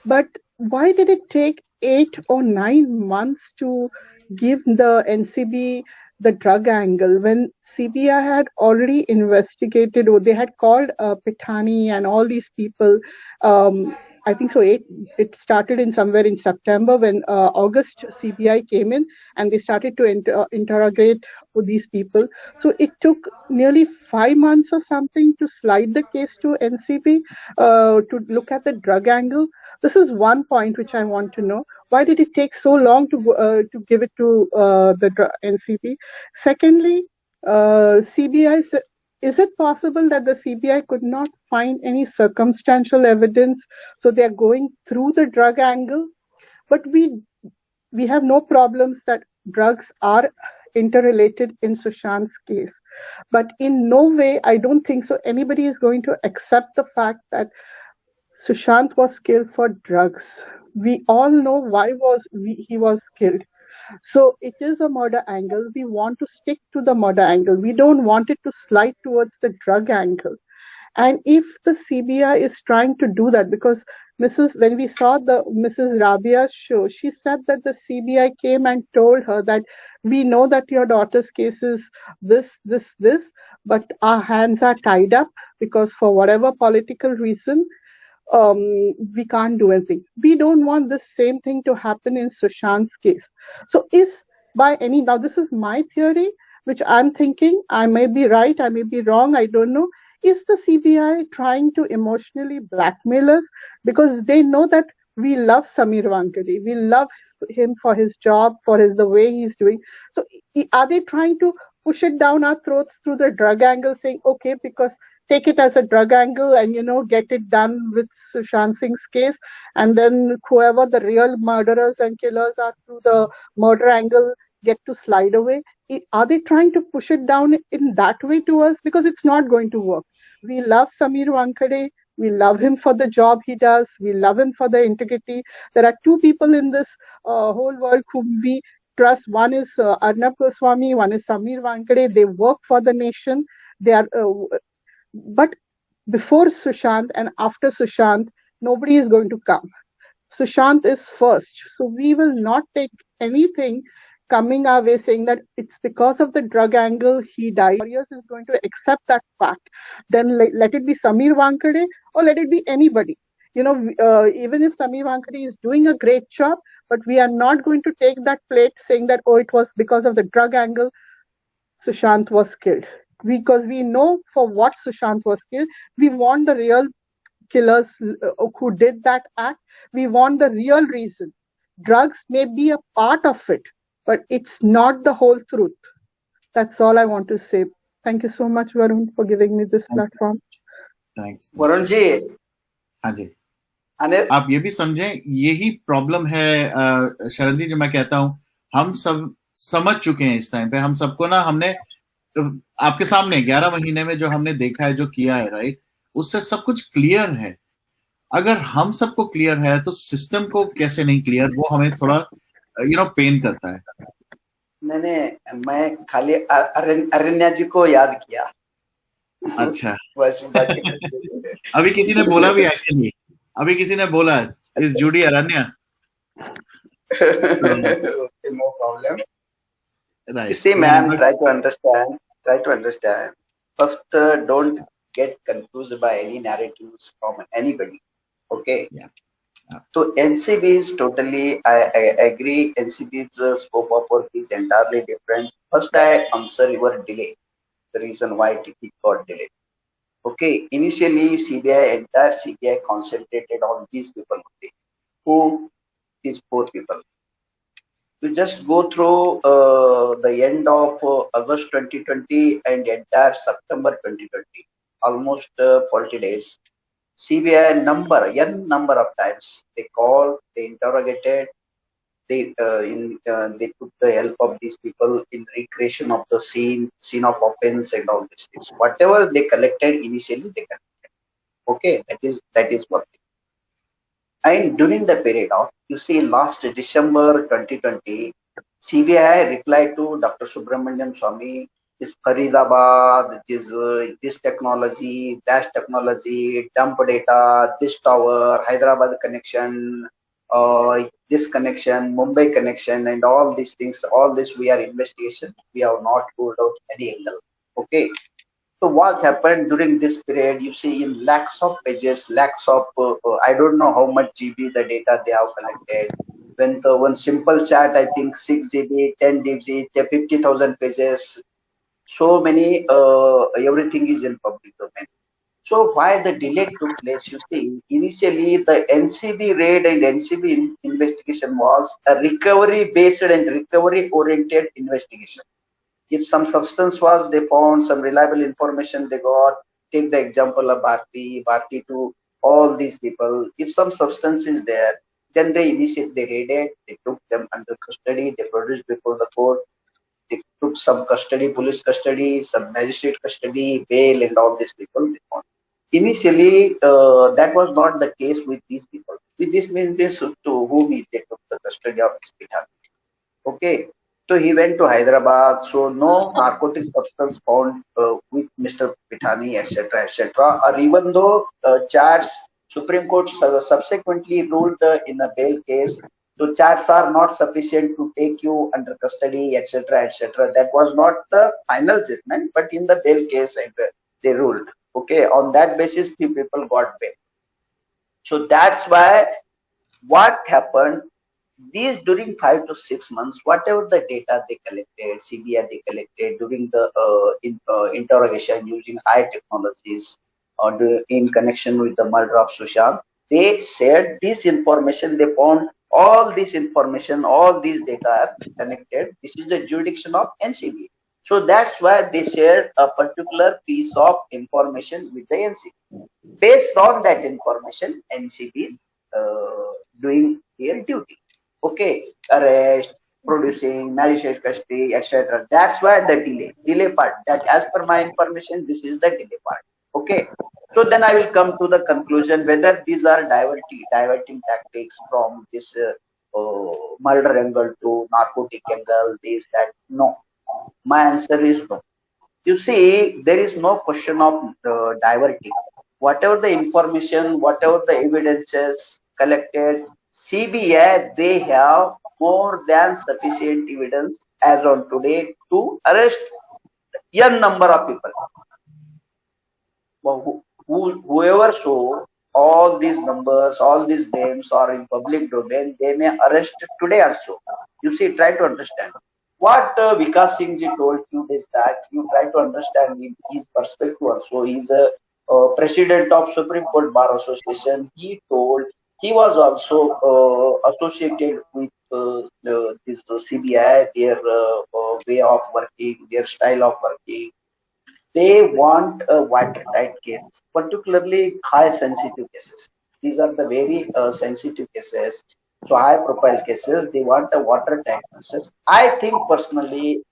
But why did it take 8 or 9 months to give the NCB the drug angle when CBI had already investigated, or they had called Pitani and all these people? I think so. It started in somewhere in September, when August CBI came in and they started to interrogate these people. So it took nearly 5 months or something to slide the case to NCB to look at the drug angle. This is one point which I want to know. Why did it take so long to give it to the NCB? Secondly, CBI. Is it possible that the CBI could not find any circumstantial evidence, so they are going through the drug angle? But we have no problems that drugs are interrelated in Sushant's case. But in no way, I don't think so, anybody is going to accept the fact that Sushant was killed for drugs. We all know why he was killed. So it is a murder angle. We want to stick to the murder angle. We don't want it to slide towards the drug angle. And if the CBI is trying to do that, because when we saw the Mrs. Rabia's show, she said that the CBI came and told her that we know that your daughter's case is this, but our hands are tied up because for whatever political reason, we can't do anything. We don't want the same thing to happen in Sushant's case. So now this is my theory, which I'm thinking, I may be right, I may be wrong, I don't know. Is the CBI trying to emotionally blackmail us? Because they know that we love Samir Wankhede. We love him for his job, for the way he's doing. So are they trying to push it down our throats through the drug angle, saying, okay, because take it as a drug angle and, get it done with Sushant Singh's case. And then whoever the real murderers and killers are through the murder angle get to slide away. Are they trying to push it down in that way to us? Because it's not going to work. We love Samir Wankhede. We love him for the job he does. We love him for the integrity. There are two people in this whole world whom we trust. One is Arnab Goswami. One is Samir Wankhede. They work for the nation. They are, but before Sushant and after Sushant, nobody is going to come. Sushant is first. So we will not take anything coming our way saying that it's because of the drug angle he died. Warriors is going to accept that fact. Then let it be Samir Wankhede or let it be anybody. Even if Samir Wankhede is doing a great job, but we are not going to take that plate saying that, it was because of the drug angle Sushant was killed. Because we know for what Sushant was killed. We want the real killers who did that act. We want the real reason. Drugs may be a part of it, but it's not the whole truth. That's all I want to say. Thank you so much, Varun, for giving me this platform. Thanks. Varun ji, हाँ जी, आप ये भी समझें, यही प्रॉब्लम है शरद जी, जो मैं कहता हूं, हम सब समझ चुके हैं इस टाइम पे। हम सबको ना, हमने आपके सामने 11 महीने में जो हमने देखा है, जो किया है, राइट, उससे सब कुछ क्लियर है। अगर हम सबको क्लियर है तो सिस्टम को कैसे नहीं क्लियर, वो हमें थोड़ा पेन करता है। मैं खाली अरण्या जी को याद किया। अच्छा, बस बाकी अभी किसी ने बोला भी एक्चुअली, अभी किसी ने बोला इस जूडी अरण्या, okay, no problem. You right. see, man, try to understand. Try to understand. First, don't get confused by any narratives from anybody. Okay. Yeah. So NCB is totally, I agree. NCB's scope of work is entirely different. First, I answer your delay. The reason why it got delayed. Okay. Initially, entire CBI concentrated on these people only. Who? These four people. You just go through the end of August 2020 and entire September 2020, almost 40 days. CBI n number of times they called, they interrogated, they took the help of these people in recreation of the scene of offense and all these things. Whatever they collected initially, they collected. Okay, that is one thing. And during the period of, you see, last December 2020, CBI replied to Dr. Subramaniam Swamy, this Faridabad, this technology, that technology, dump data, this tower, Hyderabad connection, this connection, Mumbai connection, and all these things, all this we are investigation. We have not ruled out any angle. Okay. So what happened during this period? You see, in lakhs of pages, lakhs of I don't know how much GB the data they have collected. When the one simple chat, I think 6 GB, 10 GB, 50,000 pages. So many, everything is in public domain. So why the delay took place? You see, initially the NCB raid and NCB investigation was a recovery based and recovery oriented investigation. If some substance was they found, some reliable information they got, take the example of Bharti to all these people. If some substance is there, then they raided, they took them under custody, they produced before the court, they took some custody, police custody, some magistrate custody, bail, and all these people they found. Initially, that was not the case with these people. With this means to whom they took the custody of this Pithan. Okay, so he went to Hyderabad. So no narcotic substance found with Mr. Pithani, etc., etc. Or even though chats, Supreme Court subsequently ruled in a bail case, so chats are not sufficient to take you under custody, etc., etc. That was not the final judgment, but in the bail case, they ruled. Okay, on that basis, few people got bail. So that's why what happened. These during 5 to 6 months, whatever the data they collected, CBI they collected during the interrogation using high technologies in connection with the murder of Sushant, they shared this information. They found all this information, all these data are connected. This is the jurisdiction of NCB. So that's why they shared a particular piece of information with the NCB. Based on that information, NCB is doing their duty. Okay, arrest, producing, magistrate custody, etc. That's why the delay part. That as per my information, this is the delay part. Okay, so then I will come to the conclusion whether these are diverting tactics from this murder angle to narcotic angle. This that no. My answer is no. You see, there is no question of diverting. Whatever the information, whatever the evidences collected, CBI, they have more than sufficient evidence as on today to arrest n number of people. Whoever show all these numbers, all these names are in public domain, they may arrest today also. You see, try to understand. What Vikas Singh ji told few days back, you try to understand in his perspective also. He's a president of Supreme Court Bar Association. He told he was also associated with this CBI, their way of working, their style of working. They want a watertight case, particularly high sensitive cases. These are the very sensitive cases. So high profile cases, they want a watertight cases. I think personally,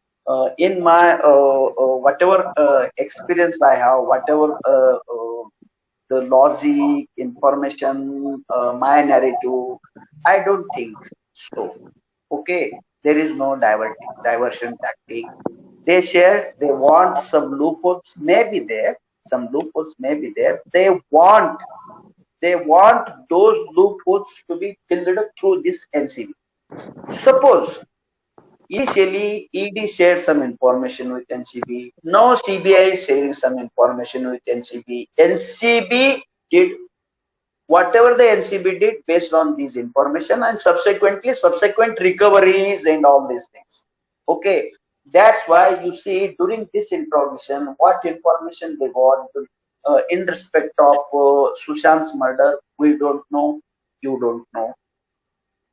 in my whatever experience I have, whatever the logic, information, my narrative, I don't think so. Okay, there is no diversion tactic. They share, they want some loopholes may be there, some loopholes may be there. They want those loopholes to be filled through this NCB. Suppose initially ED shared some information with NCB. Now CBI is sharing some information with NCB. NCB did whatever the NCB did based on these information, and subsequent recoveries and all these things. Okay, that's why you see during this interrogation what information they got in respect of Sushant's murder. We don't know, you don't know.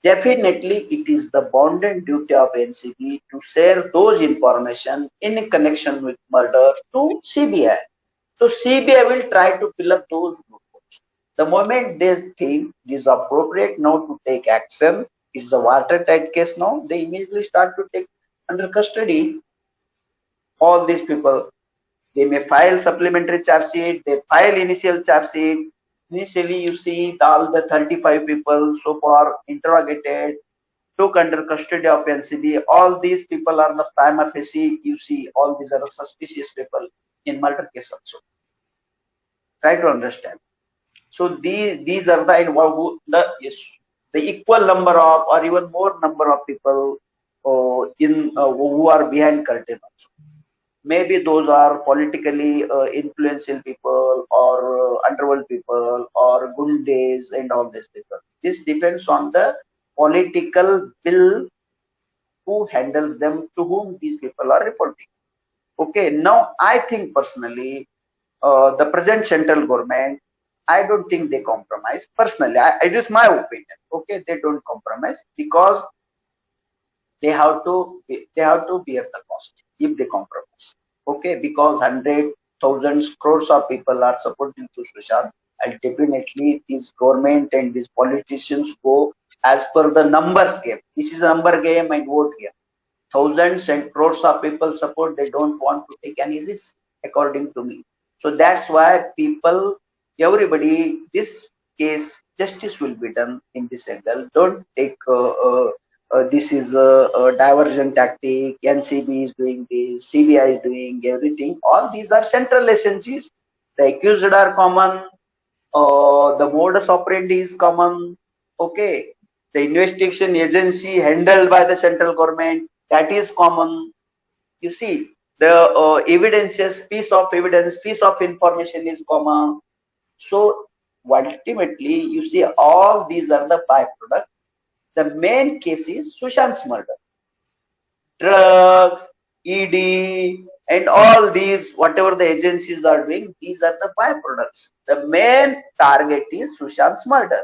Definitely it is the bounden duty of NCB to share those information in connection with murder to CBI. So CBI will try to fill up those loopholes. The moment they think it is appropriate now to take action, it's a watertight case now, they immediately start to take under custody all these people. They may file supplementary charge sheet, they file initial charge sheet. Initially, you see all the 35 people so far interrogated, took under custody of NCB. All these people are the prima facie, you see, all these are suspicious people in murder case also. Try to understand. So these are the equal number of or even more number of people who are behind curtain also. Maybe those are politically influential people or underworld people or gundes and all these people. This depends on the political will who handles them, to whom these people are reporting. Okay, now I think personally the present central government, I don't think they compromise. Personally, it is my opinion. Okay, they don't compromise because they have to bear the cost if they compromise. Okay, because hundreds, thousands, crores of people are supporting to Sushant, and definitely this government and these politicians go as per the numbers game. This is a number game and vote game. Thousands and crores of people support, they don't want to take any risk, according to me. So that's why people, everybody, this case, justice will be done in this angle. Don't take this is a diversion tactic, NCB is doing this, CBI is doing everything. All these are central agencies. The accused are common, the modus operandi is common. Okay, the investigation agency handled by the central government, that is common. You see, the evidences, piece of evidence, piece of information is common. So ultimately, you see, all these are the byproduct. The main case is Sushant's murder. Drug, ED, and all these, whatever the agencies are doing, these are the byproducts. The main target is Sushant's murder.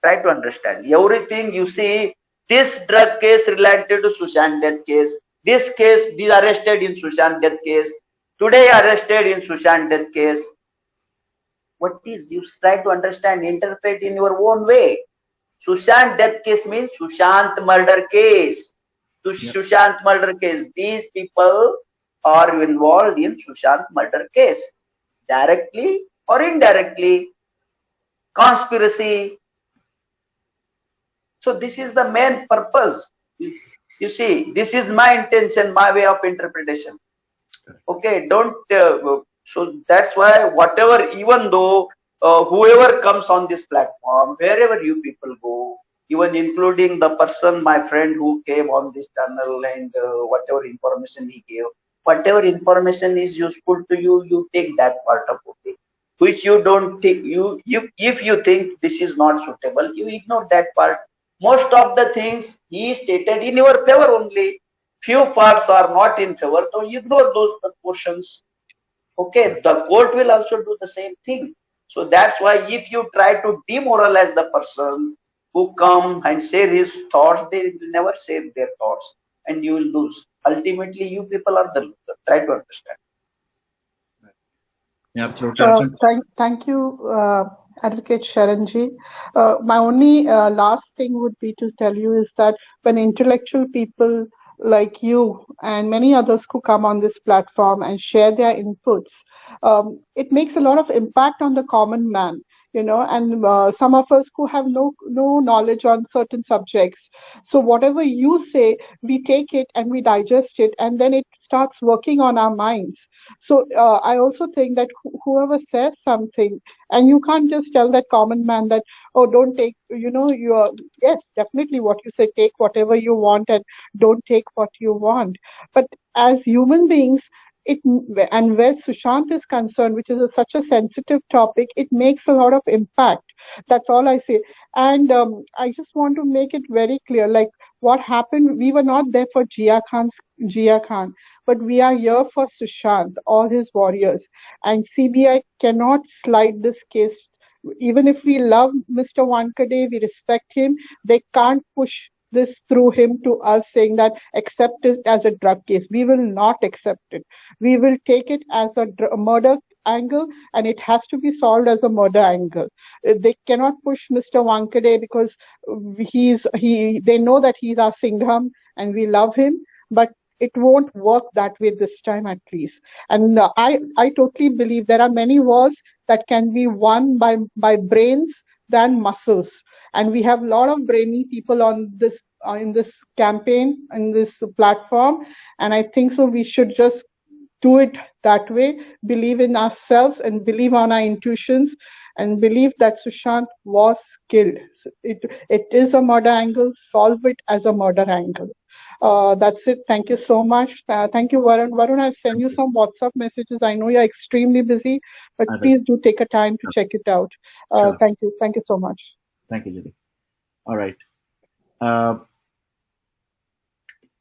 Try to understand. Everything you see, this drug case related to Sushant death case, this case, these arrested in Sushant death case, today arrested in Sushant death case. What is, you try to understand, interpret in your own way. Sushant death case means Sushant murder case. Sushant murder case. These people are involved in Sushant murder case. Directly or indirectly. Conspiracy. So this is the main purpose. You see, this is my intention, my way of interpretation. Okay, don't, so that's why whatever, even though whoever comes on this platform, wherever you people go, even including the person, my friend who came on this channel and whatever information he gave, whatever information is useful to you, you take that part of it. Which you don't take, if you think this is not suitable, you ignore that part. Most of the things he stated in your favor only. Few parts are not in favor, so you ignore those portions. Okay, the court will also do the same thing. So that's why if you try to demoralize the person who come and share his thoughts, they will never share their thoughts and you will lose. Ultimately, you people are the loser. Try to understand. Yeah, absolutely. Thank you, Advocate Sharanji. My only last thing would be to tell you is that when intellectual people like you and many others who come on this platform and share their inputs, it makes a lot of impact on the common man. and some of us who have no knowledge on certain subjects. So whatever you say, we take it and we digest it, and then it starts working on our minds. So I also think that whoever says something, and you can't just tell that common man that, oh, don't take, yes, definitely what you say, take whatever you want and don't take what you want. But as human beings, and where Sushant is concerned, which is such a sensitive topic, it makes a lot of impact. That's all I say. And I just want to make it very clear, like what happened, we were not there for Jia Khan, but we are here for Sushant, all his warriors. And CBI cannot slide this case. Even if we love Mr. Wankhede, we respect him, they can't push this through him to us, saying that accept it as a drug case. We will not accept it. We will take it as a murder angle, and it has to be solved as a murder angle. They cannot push Mr. Wankhede because they know that he's our Singham and we love him, but it won't work that way this time, at least. And I totally believe there are many wars that can be won by brains than muscles. And we have a lot of brainy people on this in this campaign, in this platform. And I think so we should just do it that way, believe in ourselves and believe on our intuitions, and believe that Sushant was killed. So it is a murder angle, solve it as a murder angle. That's it. Thank you so much. Thank you, Varun. Varun, I've sent you some WhatsApp messages. I know you're extremely busy, but please do take a time to check it out. Sure. Thank you. Thank you so much. Thank you, Judy. All right.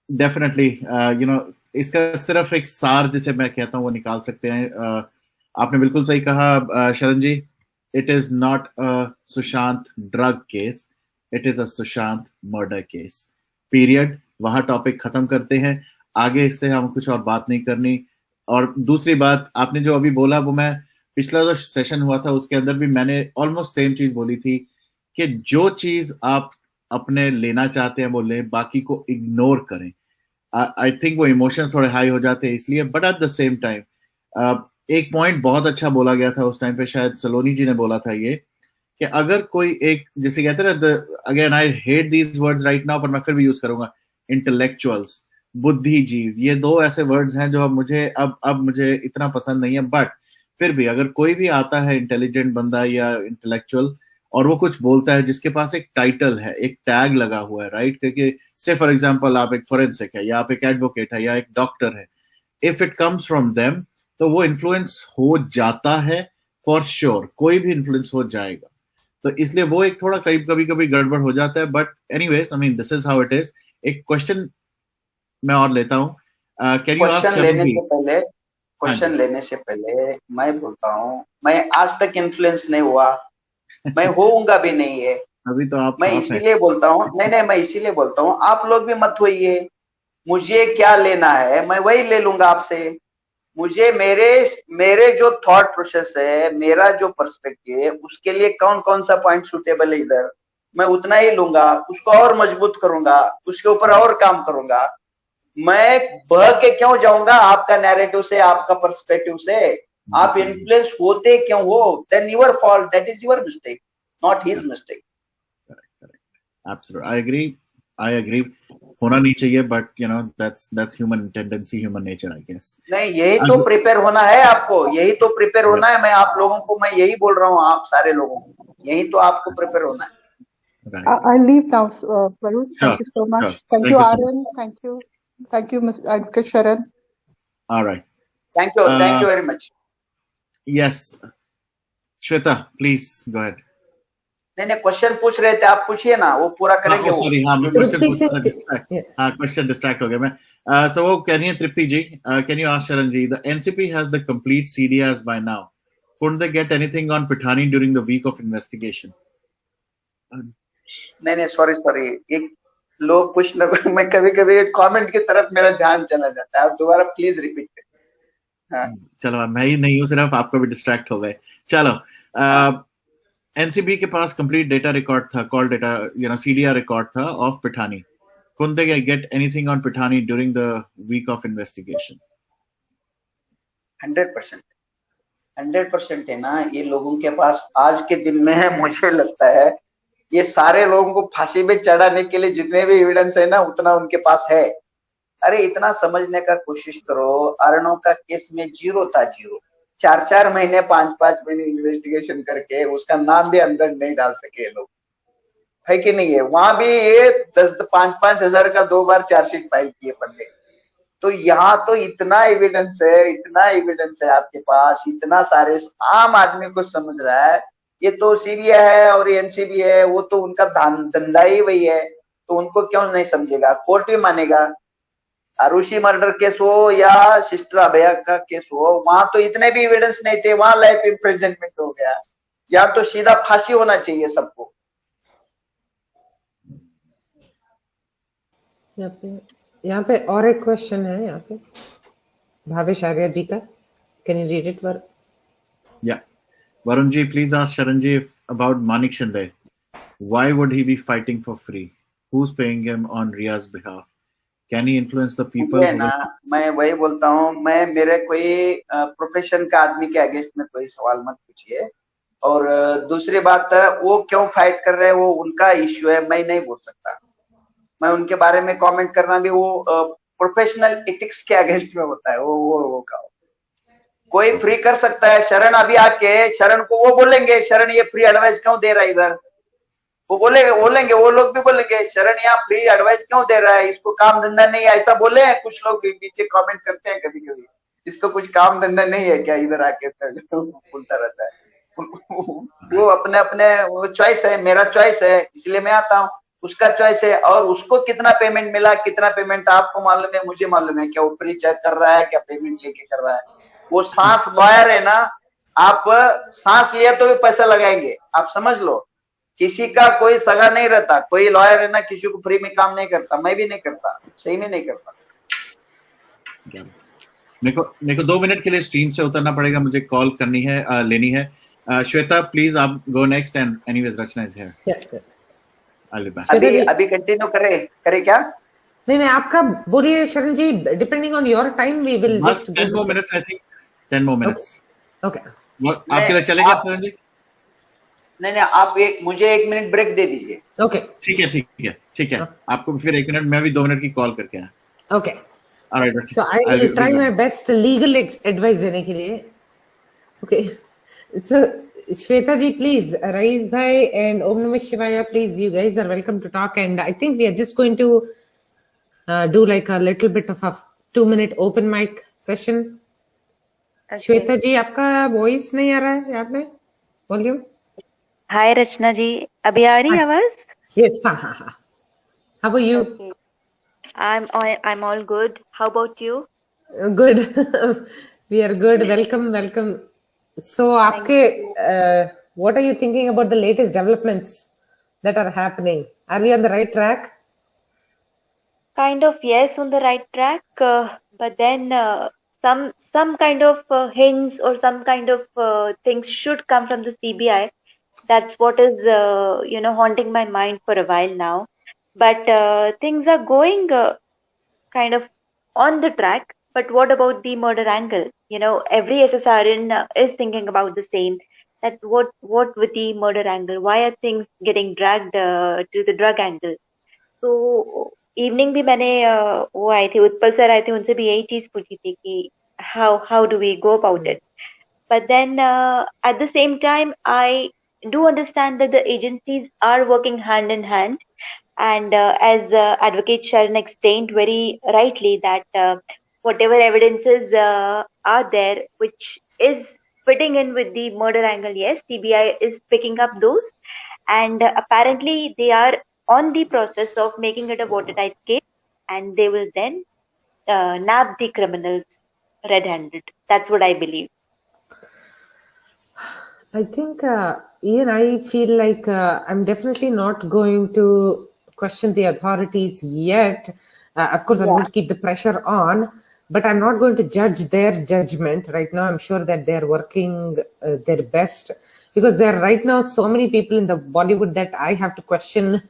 Definitely, इसका सिर्फ एक सार जिसे मैं कहता हूँ वो निकाल सकते हैं. आपने बिल्कुल सही कहा शरण जी. It is not a Sushant drug case. It is a Sushant murder case. Period. वहाँ टॉपिक खत्म करते हैं. आगे इससे हम कुछ और बात नहीं करनी. और दूसरी बात, आपने जो अभी बोला वो मैं पिछला जो सेशन हुआ था उसके अंदर भी मैंने ऑलमोस्ट सेम चीज बोली थी कि जो चीज आप अपने लेना चाहते हैं वो लें, बाकी को इग्नोर करें. आई थिंक वो इमोशंस थोड़े हाई हो जाते हैं इसलिए. But at the same time एक पॉइंट बहुत अच्छा बोला गया था उस टाइम पे, शायद सलोनी जी ने बोला था ये, कि अगर कोई एक, जैसे कहते हैं ना, again I hate these words right now, पर मैं फिर भी यूज करूंगा, इंटेलेक्चुअल्स, बुद्धिजीव, ये दो ऐसे वर्ड्स हैं जो अब मुझे इतना पसंद नहीं है. बट फिर भी अगर कोई भी आता है इंटेलिजेंट बंदा या इंटेलेक्चुअल और वो कुछ बोलता है जिसके पास एक टाइटल है, एक टैग लगा हुआ है, राइट, क्योंकि से फॉर एग्जांपल आप एक फोरेंसिक है या आप एक एडवोकेट है या एक डॉक्टर है, if it comes from them तो वो इन्फ्लुएंस हो जाता है फॉर श्योर. कोई भी इन्फ्लुएंस हो जाएगा. तो इसलिए वो एक थोड़ा कभी गड़बड़ हो जाता है. But anyways, I mean this is how it is. एक क्वेश्चन मैं और लेता हूँ. कैन यू आस्क क्वेश्चन लेने से पहले मैं बोलता हूँ, मैं आज तक इन्फ्लुएंस नहीं हुआ, मैं होऊंगा भी नहीं है. अभी तो आप, मैं इसीलिए बोलता हूँ, नहीं, मैं इसीलिए बोलता हूँ आप लोग भी मत होइए. मुझे क्या लेना है मैं वही ले लूंगा आपसे. मुझे मेरे जो थॉट प्रोसेस है, मेरा जो पर्सपेक्टिव है, उसके लिए कौन सा पॉइंट सूटेबल है इधर, मैं उतना ही लूंगा, उसको और मजबूत करूंगा, उसके ऊपर और काम करूंगा. मैं बह के क्यों जाऊंगा आपका नैरेटिव से, आपका पर्सपेक्टिव से. आप इन्फ्लुएंस होते क्यों हो? Then your fault, that is your mistake, not his mistake. Absolutely, I agree. होना नहीं चाहिए, but that's human tendency, human nature, I guess. नहीं, यही तो प्रिपेयर होना है आपको, यही तो प्रिपेयर होना है. मैं आप लोगों को, मैं यही बोल रहा हूँ, आप सारे लोगों को, यही तो आपको प्रिपेयर होना है. I'll leave now, Varun. Thank you so much. Thank you, Arun. Thank you, Ms. Advocate Sharan. All right. Thank you very much. Yes, Shweta, please go ahead. नहीं, क्वेश्चन पूछ रहे थे, आप पूछिए ना, वो पूरा करेंगे. सॉरी, हाँ, मैं क्वेश्चन डिस्ट्रैक्ट हो गया मैं. So वो कह रही है तृप्ति जी, can you ask Sharan ji, the NCP has the complete CDRs by now. Couldn't they get anything on Pithani during the week of investigation? नहीं, सॉरी, एक लोग कुछ ना कुछ, मैं कभी कमेंट की तरफ मेरा ध्यान चला जाता है. आप दोबारा प्लीज रिपीट करें. हाँ, चलो, मैं ही नहीं हूँ सिर्फ, आपको भी डिस्ट्रैक्ट हो गए. चलो, एनसीबी के पास कंप्लीट डेटा रिकॉर्ड था, कॉल डेटा, CDR रिकॉर्ड था of Pithani. Couldn't they get anything on Pithani during the week of investigation? 100%. 100% है ना, ये लोगों के पास आज के दिन में है, मुझे लगता है ये सारे लोगों को फांसी में चढ़ाने के लिए जितने भी एविडेंस है ना उतना उनके पास है। अरे इतना समझने का कोशिश करो, अर्णव का केस में 0 था, 0। 4-4 महीने 5-5 महीने इन्वेस्टिगेशन करके उसका नाम भी अंदर नहीं डाल सके लोग, है कि नहीं है? वहां भी ये 5-5 हजार का 2 बार चार्जशीट फाइल किए पंडे। तो यहाँ तो इतना एविडेंस है आपके पास, इतना सारे आम आदमी को समझ रहा है। ये तो सीबीआई है और एनसीबी है, वो तो उनका धंधा ही वही है, तो उनको क्यों नहीं समझेगा? कोर्ट भी मानेगा। आरुषि मर्डर केस हो या सिस्टर अभया का केस हो, वहां तो इतने भी एविडेंस नहीं थे, वहां लाइफ इम्प्रिजनमेंट हो गया। या तो सीधा फांसी होना चाहिए सबको। यहाँ पे और एक क्वेश्चन है, यहाँ पे भावेश आर्या जी का। Can you read it? Yeah. Varunji, please ask Sharanji about Manik Shinde. Why would he be fighting for free? Who's paying him on Ria's behalf? Can he influence the people? है ना, मैं वही बोलता हूँ, मैं मेरे कोई प्रोफेशन का आदमी के अगेंस्ट में कोई सवाल मत पूछिए। और दूसरी बात, वो क्यों फाइट कर रहे हैं वो उनका इश्यू है, मैं नहीं बोल सकता। मैं उनके बारे में कमेंट करना भी वो प्रोफेशनल एथिक्स के अगेंस्ट में होता है। वो का कोई फ्री कर सकता है। शरण अभी आके शरण को वो बोलेंगे, शरण ये फ्री एडवाइस क्यों दे रहा है इधर, वो बोलेंगे वो लोग भी बोलेंगे शरण यहाँ फ्री एडवाइस क्यों दे रहा है, इसको काम धंधा नहीं है, ऐसा बोले हैं कुछ लोग भी पीछे कमेंट करते हैं कभी कभी, इसको कुछ काम धंधा नहीं है क्या इधर आके बोलता रहता है। वो अपने अपने वो चॉइस है, मेरा चॉइस है इसलिए मैं आता हूँ, उसका चॉइस है। और उसको कितना पेमेंट मिला, कितना पेमेंट आपको मालूम है, मुझे मालूम है। क्या वो फ्री चेक कर रहा है, क्या पेमेंट लेके कर रहा है? वो सांस लॉयर है ना, आप सांस लिया तो भी पैसा लगाएंगे, आप समझ लो। किसी का कोई सगा नहीं रहता, कोई लॉयर है ना किसी को फ्री में काम नहीं करता, मैं भी नहीं करता, सही में नहीं करता। मेरे को 2 मिनट के लिए स्क्रीन से उतरना पड़ेगा, मुझे कॉल करनी है, लेनी है। श्वेता प्लीज आप go next and anyways Rachna is here. अभी कंटिन्यू करे क्या? नहीं आपका बोलिए Sharan ji, depending on your time we will just 10 more minutes, I think 10 more minutes। Okay आपके लिए चलेगा शरण जी? नहीं आप मुझे 1 मिनट ब्रेक दे दीजिए। ओके ठीक है। आपको फिर 1 मिनट, मैं भी 2 मिनट की कॉल करके आया। Okay alright, so I will try my best legal advice देने के लिए। Okay so Shweta ji, please, Rais bhai and Om Namah Shivaya, please, you guys are welcome to talk. And I think we are just going to do like a little bit of a 2-minute open mic session. Okay. Shweta ji, आपका voice नहीं आ रहा है यहाँ पे, वॉल्यूम। हाय रचना जी, अभी आ रही आवाज? Yes, हाँ। How are you? Okay. I'm all good. How about you? Good. We are good. Welcome. So, आपके what are you thinking about the latest developments that are happening? Are we on the right track? Kind of, yes, on the right track. But then some kind of hints or some kind of things should come from the CBI. That's what is haunting my mind for a while now. But things are going kind of on the track. But what about the murder angle? Every SSRN is thinking about the same. That what with the murder angle? Why are things getting dragged to the drug angle? So evening भी मैंने वो आए थे, उत्पल सर आए थे, उनसे भी यही चीज पूछी थी कि how do we go about it? But then at the same time I do understand that the agencies are working hand in hand. And as Advocate Sharon explained very rightly that whatever evidences are there which is fitting in with the murder angle, yes, CBI is picking up those, and apparently they are on the process of making it a watertight case, and they will then nab the criminals red-handed. That's what I believe. I think Ian, I feel like I'm definitely not going to question the authorities yet. Of course, I'm going to keep the pressure on, but I'm not going to judge their judgment right now. I'm sure that they're working their best, because there are right now so many people in the Bollywood that I have to question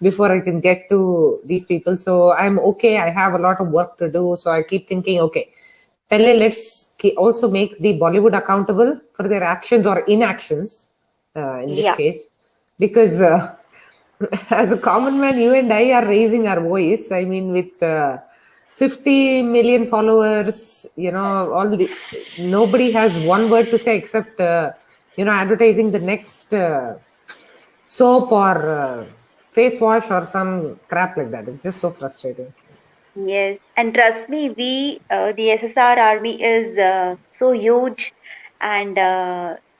before I can get to these people. So I'm okay. I have a lot of work to do. So I keep thinking, okay, पहले let's also make the Bollywood accountable for their actions or inactions in this Yeah. case, because as a common man, you and I are raising our voice. I mean, with 50 million followers, nobody has one word to say except advertising the next soap or face wash or some crap like that. It's just so frustrating. Yes, and trust me, the SSR army is so huge and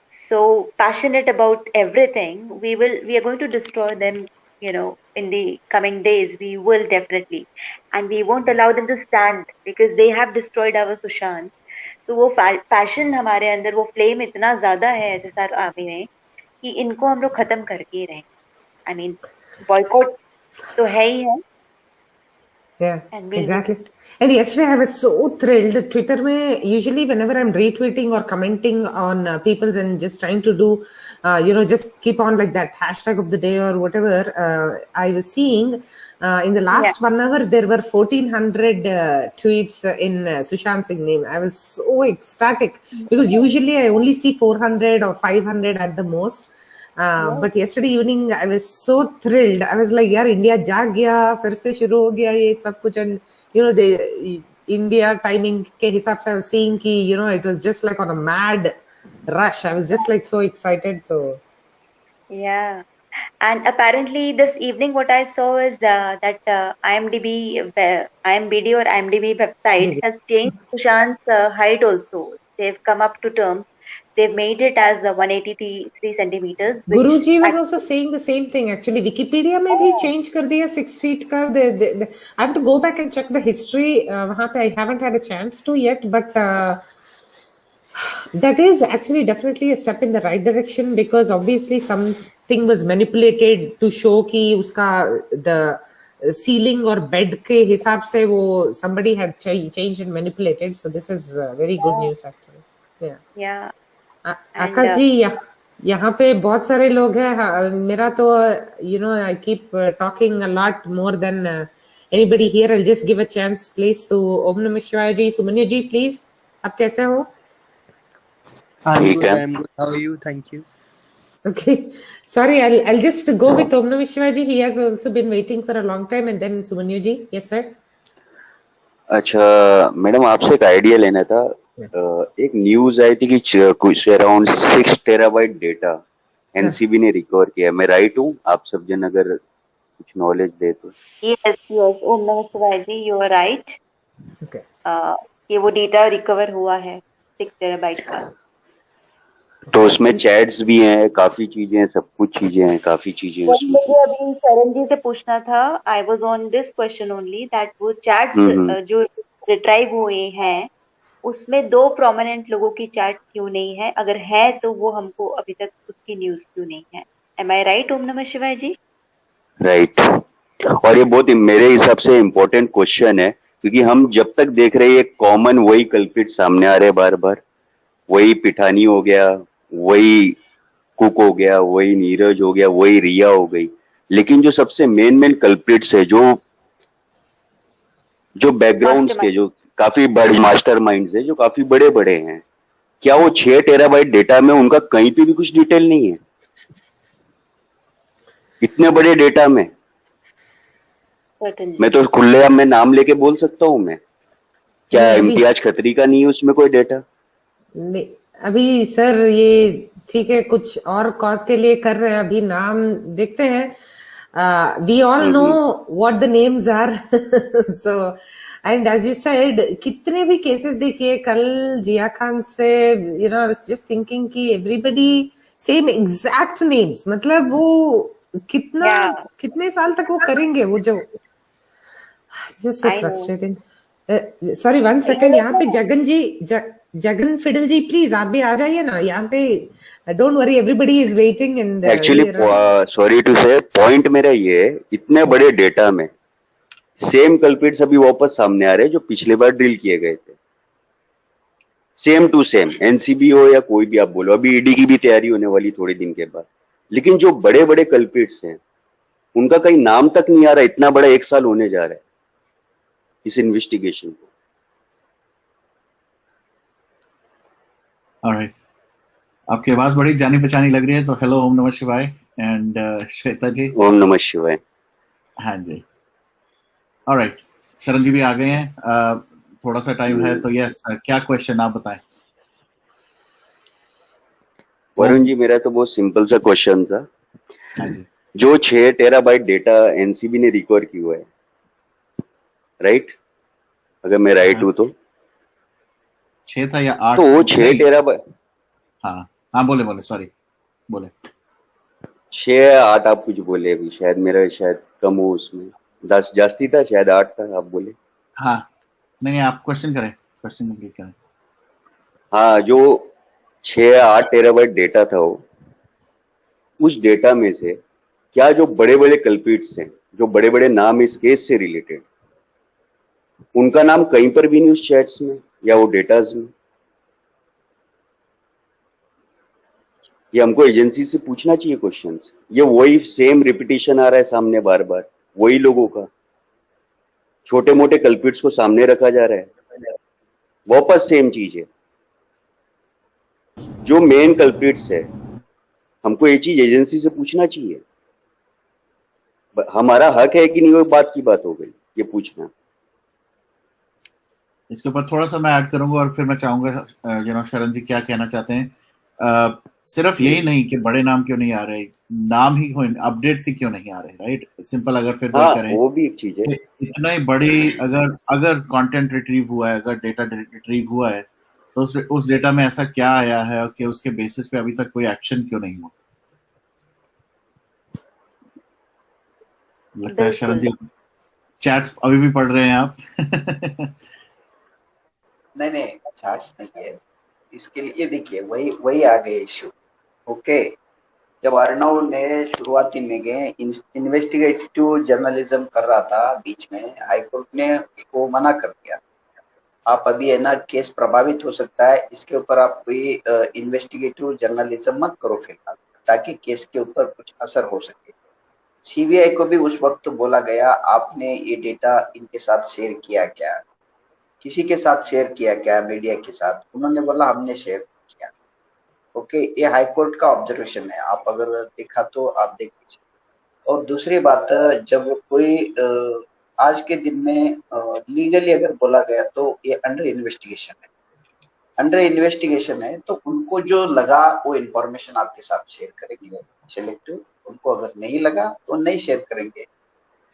so passionate about everything. We are going to destroy them, in the coming days. We will definitely, and we won't allow them to stand because they have destroyed our Sushant. तो वो पैशन हमारे अंदर, वो फ्लेम इतना ज्यादा है SSR आर्मी में कि इनको हम लोग खत्म करके ही रहेंगे. I mean, बॉयकॉट तो है ही है. Yeah, And we'll exactly. And yesterday I was so thrilled. Twitter mein, usually whenever I'm retweeting or commenting on people's and just trying to do, just keep on like that hashtag of the day or whatever, I was seeing in the last 1 hour, there were 1400 tweets in Sushant Singh name. I was so ecstatic because usually I only see 400 or 500 at the most. But yesterday evening I was so thrilled. I was like, यार इंडिया जाग गया, फिर से शुरू हो गया ये सब कुछ. And the India timing के हिसाब से I was seeing कि it was just like on a mad rush. I was just like so excited. So yeah, and apparently this evening what I saw is that IMDb or IMDb website has changed Sushant's height also. They've come up to terms. They've made it as 183 centimeters. Guruji was also saying the same thing. Actually, Wikipedia में भी change कर दिया 6 feet का. I have to go back and check the history. वहाँ पे I haven't had a chance to yet, but that is actually definitely a step in the right direction because obviously something was manipulated to show कि उसका the ceiling or bed के हिसाब से वो somebody had changed and manipulated. So this is very good news actually. Yeah. आकाश जी यहाँ पे बहुत सारे लोग हैं. मेरा तो I keep talking a lot more than anybody here. I'll just give a chance please to Om Namah Shivaya ji. Sumanya ji please, आप कैसे हो? I'm good. How are you? Thank you. Okay, sorry, I'll just go with Om Namah Shivaya ji. He has also been waiting for a long time, and then Sumanya ji. Yes sir. अच्छा मैडम, आपसे एक आइडिया लेना था. एक न्यूज आई थी कि कुछ अराउंड 6 टेराबाइट डेटा एनसीबी ने रिकवर किया. मैं राइट हूँ? आप सब जन अगर कुछ नॉलेज दे तो. Yes, ओम नमः शिवाय जी, you are right. Okay. ये वो डेटा रिकवर हुआ है 6 टेराबाइट का. तो उसमें चैट्स भी हैं, काफी चीजें हैं, सब कुछ चीजें हैं, काफी चीजें हैं उसमें. मुझे अभी शरण जी से पूछना था. I was on this question only that वो चैट्स जो रिट्राइव हुए हैं उसमें 2 प्रोमिनेंट लोगों की चैट क्यों नहीं है? अगर है तो वो हमको अभी तक उसकी न्यूज क्यों नहीं है? एम आई राइट ओम नमः शिवाय जी? राइट. और ये बहुत मेरे हिसाब से इम्पोर्टेंट क्वेश्चन है क्योंकि हम जब तक देख रहे हैं कॉमन वही कल्प्रिट सामने आ रहे बार बार. वही पिठानी हो गया, वही कुक हो गया, वही नीरज हो गया, वही रिया हो गई. लेकिन जो सबसे मेन कल्प्रिट्स है, जो बैकग्राउंड्स के, जो काफी बड़े मास्टरमाइंड्स है, जो काफी बड़े हैं, क्या वो 6 टेराबाइट डेटा में उनका कहीं पे भी कुछ डिटेल नहीं है? इतने बड़े डेटा में मैं तो खुलेआम में नाम लेके बोल सकता हूँ. मैं क्या इम्तियाज खत्री का नहीं है उसमें कोई डेटा? नहीं अभी सर ये ठीक है, कुछ और कॉज के लिए कर रहे हैं. अभी नाम देखते हैं. We all know what the names are. So and as you said, कितने भी केसेस देखिए. कल जिया खान से आई वाज जस्ट थिंकिंग कि एवरीबॉडी सेम एग्जैक्ट नेम्स. मतलब वो कितने साल तक वो करेंगे वो जो just so frustrating. Sorry 1 second, यहाँ पे जगन फिडल जी प्लीज आप भी आ जाइए ना यहाँ पे. Don't worry, everybody is waiting. And actually sorry to say, point मेरा ये है, इतने बड़े डेटा में सेम कल्प्रिट्स अभी वापस सामने आ रहे हैं जो पिछले बार ड्रिल किए गए थे. सेम टू सेम, एनसीबी हो या कोई भी आप बोलो. अभी ईडी की भी तैयारी होने वाली थोड़े दिन के बाद. लेकिन जो बड़े कल्प्रिट्स हैं उनका कहीं नाम तक नहीं आ रहा. इतना बड़ा 1 साल होने जा रहा है इस इन्वेस्टिगेशन को. ऑलराइट, आपकी आवाज बड़ी जानी पहचानी लग रही है, सो हेलो, ओम नमः शिवाय। एंड श्वेता जी, ओम नमः शिवाय। हाँ जी, ऑलराइट, शरण जी भी आ गए हैं। थोड़ा सा टाइम है तो यस, क्या क्वेश्चन आप बताएं। वरुण जी, मेरा तो बहुत सिंपल सा क्वेश्चन था। हाँ जी, जो 6 टेराबाइट डेटा एनसीबी ने रिकवर किया है, राइट, अगर मैं राइट हूं तो 6 था या 8? तो वो 6 टेराबाइट, हाँ हाँ, बोले बोले, सॉरी, बोले। 6 या 8 आप कुछ बोले अभी, शायद मेरा शायद कम हो उसमें, 10 जास्ती था, शायद 8 था आप बोले। हाँ, नहीं आप क्वेश्चन करें, क्वेश्चन कंप्लीट करें। हाँ, जो 6 या 8 टेराबाइट डेटा था वो, उस डेटा में से क्या जो बड़े बड़े कल्पिट्स हैं, जो बड़े बड़े नाम इस केस से रिलेटेड, उनका नाम कहीं पर भी नहीं उस चैट्स में या वो डेटाज में? ये हमको एजेंसी से पूछना चाहिए क्वेश्चंस। ये वही सेम रिपीटिशन आ रहा है सामने बार बार, वही लोगों का, छोटे मोटे कल्पिट्स को सामने रखा जा रहा है, वापस सेम चीज है। जो मेन कल्पिट्स है, हमको ये चीज एजेंसी से पूछना चाहिए। हमारा हक है कि नहीं, वो बात की बात हो गई ये पूछना। इसके ऊपर थोड़ा सा मैं ऐड करूंगा और फिर मैं चाहूंगा शरण जी क्या कहना चाहते हैं। सिर्फ यही नहीं कि बड़े नाम क्यों नहीं आ रहे, नाम ही हो, अपडेट्स ही क्यों नहीं आ रहे, राइट, सिंपल अगर फिर हाँ, करें, वो भी एक चीज है। इतना ही बड़ी अगर कंटेंट रिट्रीव हुआ है, अगर डेटा रिट्रीव हुआ है, तो उस डेटा में ऐसा क्या आया है कि उसके बेसिस पे अभी तक कोई एक्शन क्यों नहीं हुआ। लगता है शरण जी चैट्स अभी भी पढ़ रहे हैं आप। नहीं, चार्ज नहीं है इसके लिए। देखिए, वही आ गए इश्यू। ओके, जब अर्णव ने शुरुआती में गए इन्वेस्टिगेटिव जर्नलिज्म कर रहा था, बीच में हाईकोर्ट ने उसको मना कर दिया। आप अभी है ना, केस प्रभावित हो सकता है, इसके ऊपर आप कोई इन्वेस्टिगेटिव जर्नलिज्म मत करो फिलहाल, ताकि केस के ऊपर कुछ असर हो सके। सीबीआई को भी उस वक्त बोला गया, आपने ये डेटा इनके साथ शेयर किया क्या, किसी के साथ शेयर किया क्या, मीडिया के साथ? उन्होंने बोला हमने शेयर किया। ओके, ये हाईकोर्ट का ऑब्जर्वेशन है, आप अगर देखा तो आप देख लीजिए। और दूसरी बात, जब कोई आज के दिन में लीगली अगर बोला गया तो ये अंडर इन्वेस्टिगेशन है, अंडर इन्वेस्टिगेशन है, तो उनको जो लगा वो इन्फॉर्मेशन आपके साथ शेयर करेंगे सिलेक्टिव, उनको अगर नहीं लगा तो नहीं शेयर करेंगे।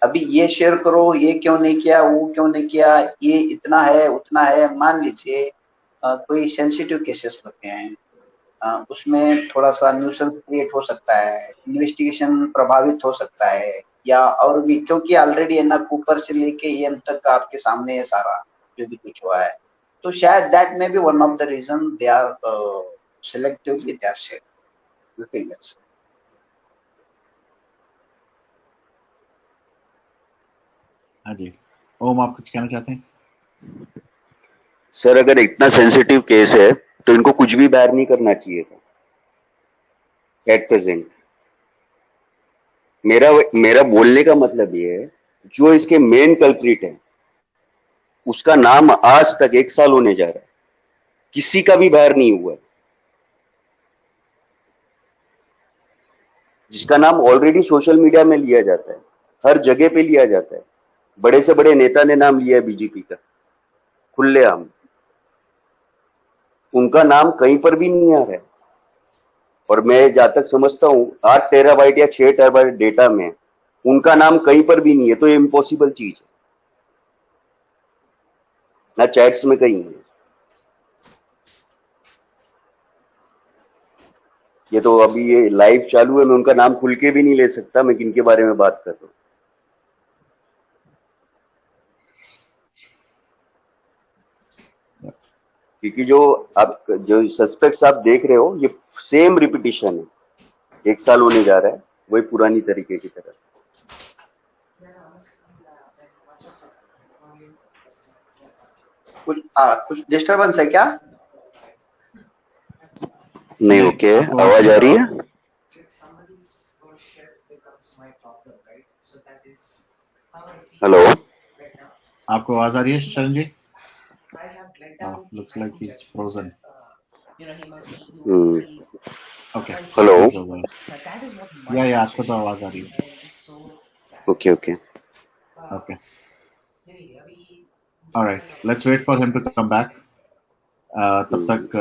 अभी ये शेयर करो, ये क्यों नहीं किया, वो क्यों नहीं किया, ये इतना है उतना है, मान लीजिए कोई सेंसिटिव केसेस होते हैं, उसमें थोड़ा सा न्यूसेंस क्रिएट हो सकता है, इन्वेस्टिगेशन प्रभावित हो सकता है, या और भी, क्योंकि ऑलरेडी है ना, कूपर से लेके एम तक आपके सामने है सारा जो भी कुछ हुआ है, तो शायद that may be one of the reason they are selectively they are shared, nothing else. हाँ जी, ओम आप कुछ कहना चाहते हैं? सर, अगर इतना सेंसिटिव केस है तो इनको कुछ भी बाहर नहीं करना चाहिए था एट प्रेजेंट। मेरा बोलने का मतलब ये है, जो इसके मेन कल्प्रिट है उसका नाम आज तक 1 साल होने जा रहा है, किसी का भी बाहर नहीं हुआ है, जिसका नाम ऑलरेडी सोशल मीडिया में लिया जाता है, हर जगह पे लिया जाता है। बड़े से बड़े नेता ने नाम लिया है बीजेपी का खुलेआम, उनका नाम कहीं पर भी नहीं आ रहा है। और मैं जहां तक समझता हूं 8 टेराबाइट या 6 टेराबाइट डेटा में उनका नाम कहीं पर भी नहीं है, तो ये इम्पॉसिबल चीज है, ना चैट्स में कहीं है। ये तो अभी ये लाइव चालू है, मैं उनका नाम खुल के भी नहीं ले सकता, मैं किनके बारे में बात कर रहा हूं। क्योंकि जो सस्पेक्ट्स आप देख रहे हो, ये सेम रिपीटिशन है, 1 साल होने जा रहा है, वही पुरानी तरीके की तरह। कुछ डिस्टरबेंस है क्या? नहीं, ओके, आवाज आ रही है? हेलो, आपको आवाज आ रही है Sharan ji? Looks like he is frozen. Okay hello. या आपको तो आवाज आ रही है। Okay okay okay alright, let's wait for him to come back. तब तक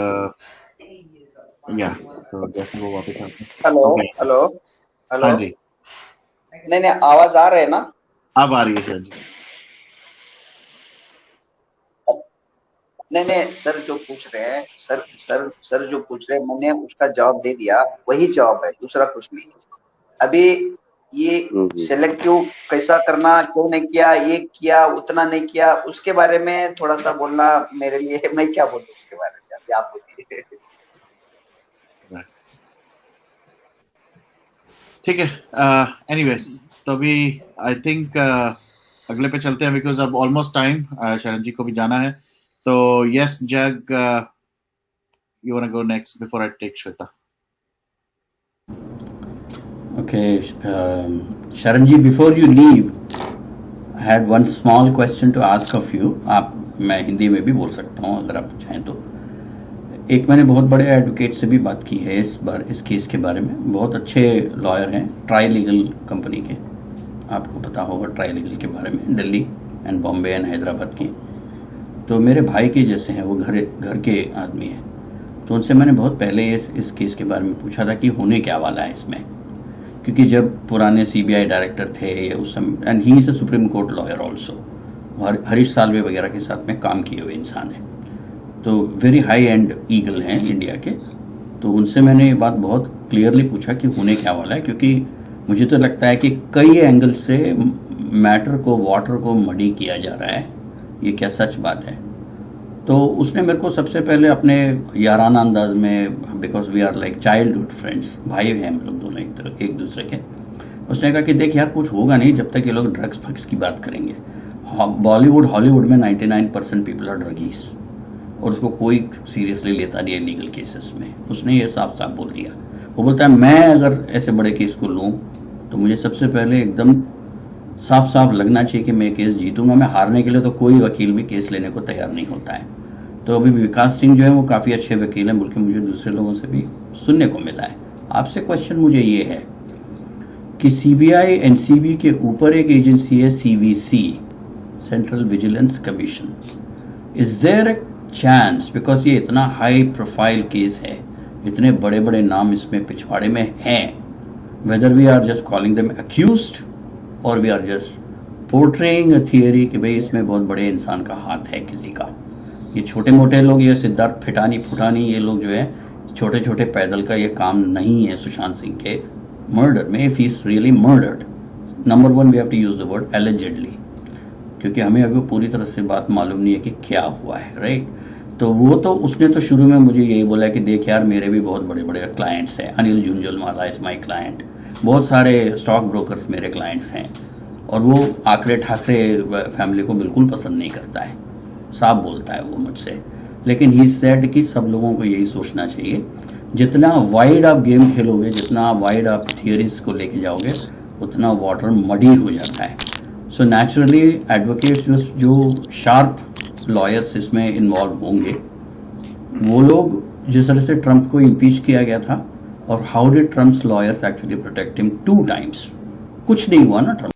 या तो जैसे वो वापस आते हैं। Hello okay hello hello. हाँ जी, नहीं आवाज आ रहा है ना? अब आ रही है सर जी। नहीं सर जो पूछ रहे हैं सर जो पूछ रहे हैं मैंने उसका जवाब दे दिया, वही जवाब है, दूसरा कुछ नहीं है। अभी ये सिलेक्टिव कैसा करना, क्यों नहीं किया, ये किया उतना नहीं किया, उसके बारे में थोड़ा सा बोलना मेरे लिए, मैं क्या बोलूं उसके बारे में, अभी आप बोलिए। ठीक है, एनीवेज तो अभी आई थिंक अगले पे चलते हैं बिकॉज अब ऑलमोस्ट टाइम शरण जी को भी जाना है। तो yes Jag, you want to go next before I take Shweta? Okay, Sharan ji, before you leave, I had one small question to ask of you. मैं हिंदी में भी बोल सकता हूँ अगर आप चाहें तो। एक मैंने बहुत बड़े एडवोकेट से भी बात की है इस केस के बारे में। बहुत अच्छे लॉयर हैं, ट्राई लीगल कंपनी के, आपको पता होगा ट्राई लीगल के बारे में, दिल्ली एंड बॉम्बे एंड हैदराबाद की। तो मेरे भाई के जैसे हैं, वो घर के आदमी हैं। तो उनसे मैंने बहुत पहले इस केस के बारे में पूछा था कि होने क्या वाला है इसमें, क्योंकि जब पुराने सीबीआई डायरेक्टर थे उस समय, and he is a supreme court lawyer also, Harish Salve वगैरह के साथ में काम किए हुए इंसान है, तो वेरी हाई एंड ईगल हैं इंडिया के। तो उनसे मैंने ये बात बहुत क्लियरली पूछा कि होने क्या वाला है, क्योंकि मुझे तो लगता है कि कई एंगल से मैटर को, वाटर को मडी किया जा रहा है। ये क्या सच बात है? तो उसने मेरे को सबसे पहले अपने याराना अंदाज में, because we are like childhood friends, भाई हैं हम लोग दोनों एक दूसरे के, उसने कहा कि देख यार कुछ होगा नहीं जब तक ये लोग ड्रग्स फग्स की बात करेंगे। बॉलीवुड हॉलीवुड में 99% पीपल आर ड्रगीज, और उसको कोई सीरियसली लेता नहीं है लीगल केसेस में। उसने ये साफ साफ बोल दिया। वो बोलता है मैं अगर ऐसे बड़े केस को लूँ तो मुझे सबसे पहले एकदम साफ साफ लगना चाहिए कि मैं केस जीतूंगा। मैं हारने के लिए तो कोई वकील भी केस लेने को तैयार नहीं होता है। तो अभी विकास सिंह जो है वो काफ़ी अच्छे वकील हैं, बल्कि मुझे दूसरे लोगों से भी सुनने को मिला है। आपसे क्वेश्चन मुझे ये है कि सीबीआई एनसीबी के ऊपर एक एजेंसी है CVC, central vigilance commission. Is there a chance, because ये इतना हाई प्रोफाइल केस है, इतने बड़े बड़े नाम इसमें पिछवाड़े में हैं, whether we are just calling them accused और we are just portraying a theory कि भाई इसमें बहुत बड़े इंसान का हाथ है किसी का। ये छोटे मोटे लोग, ये सिद्धार्थ फिटानी फुटानी, ये लोग जो है छोटे छोटे पैदल का ये काम नहीं है सुशांत सिंह के मर्डर में। If he is really murdered, number one we have to use the word allegedly, क्योंकि हमें अभी पूरी तरह से बात मालूम नहीं है कि क्या हुआ है, राइट? तो वो तो उसने तो शुरू में मुझे यही बोला कि देख यार मेरे भी बहुत बड़े बड़े क्लाइंट्स हैं, Anil Jhunjhunwala is my client, बहुत सारे स्टॉक ब्रोकर्स मेरे क्लाइंट्स हैं, और वो आंकड़े ठाकरे फैमिली को बिल्कुल पसंद नहीं करता है, साफ बोलता है वो मुझसे। लेकिन ही सेड कि सब लोगों को यही सोचना चाहिए, जितना वाइड आप गेम खेलोगे, जितना वाइड आप थियरीज को लेके जाओगे, उतना वाटर मडी हो जाता है। सो नेचुरली एडवोकेट्स जो शार्प लॉयर्स इसमें इन्वॉल्व होंगे, वो लोग जिस तरह से ट्रंप को इम्पीच किया गया था, और how did Trump's lawyers actually protect him 2 times, कुछ नहीं हुआ ना ट्रम्प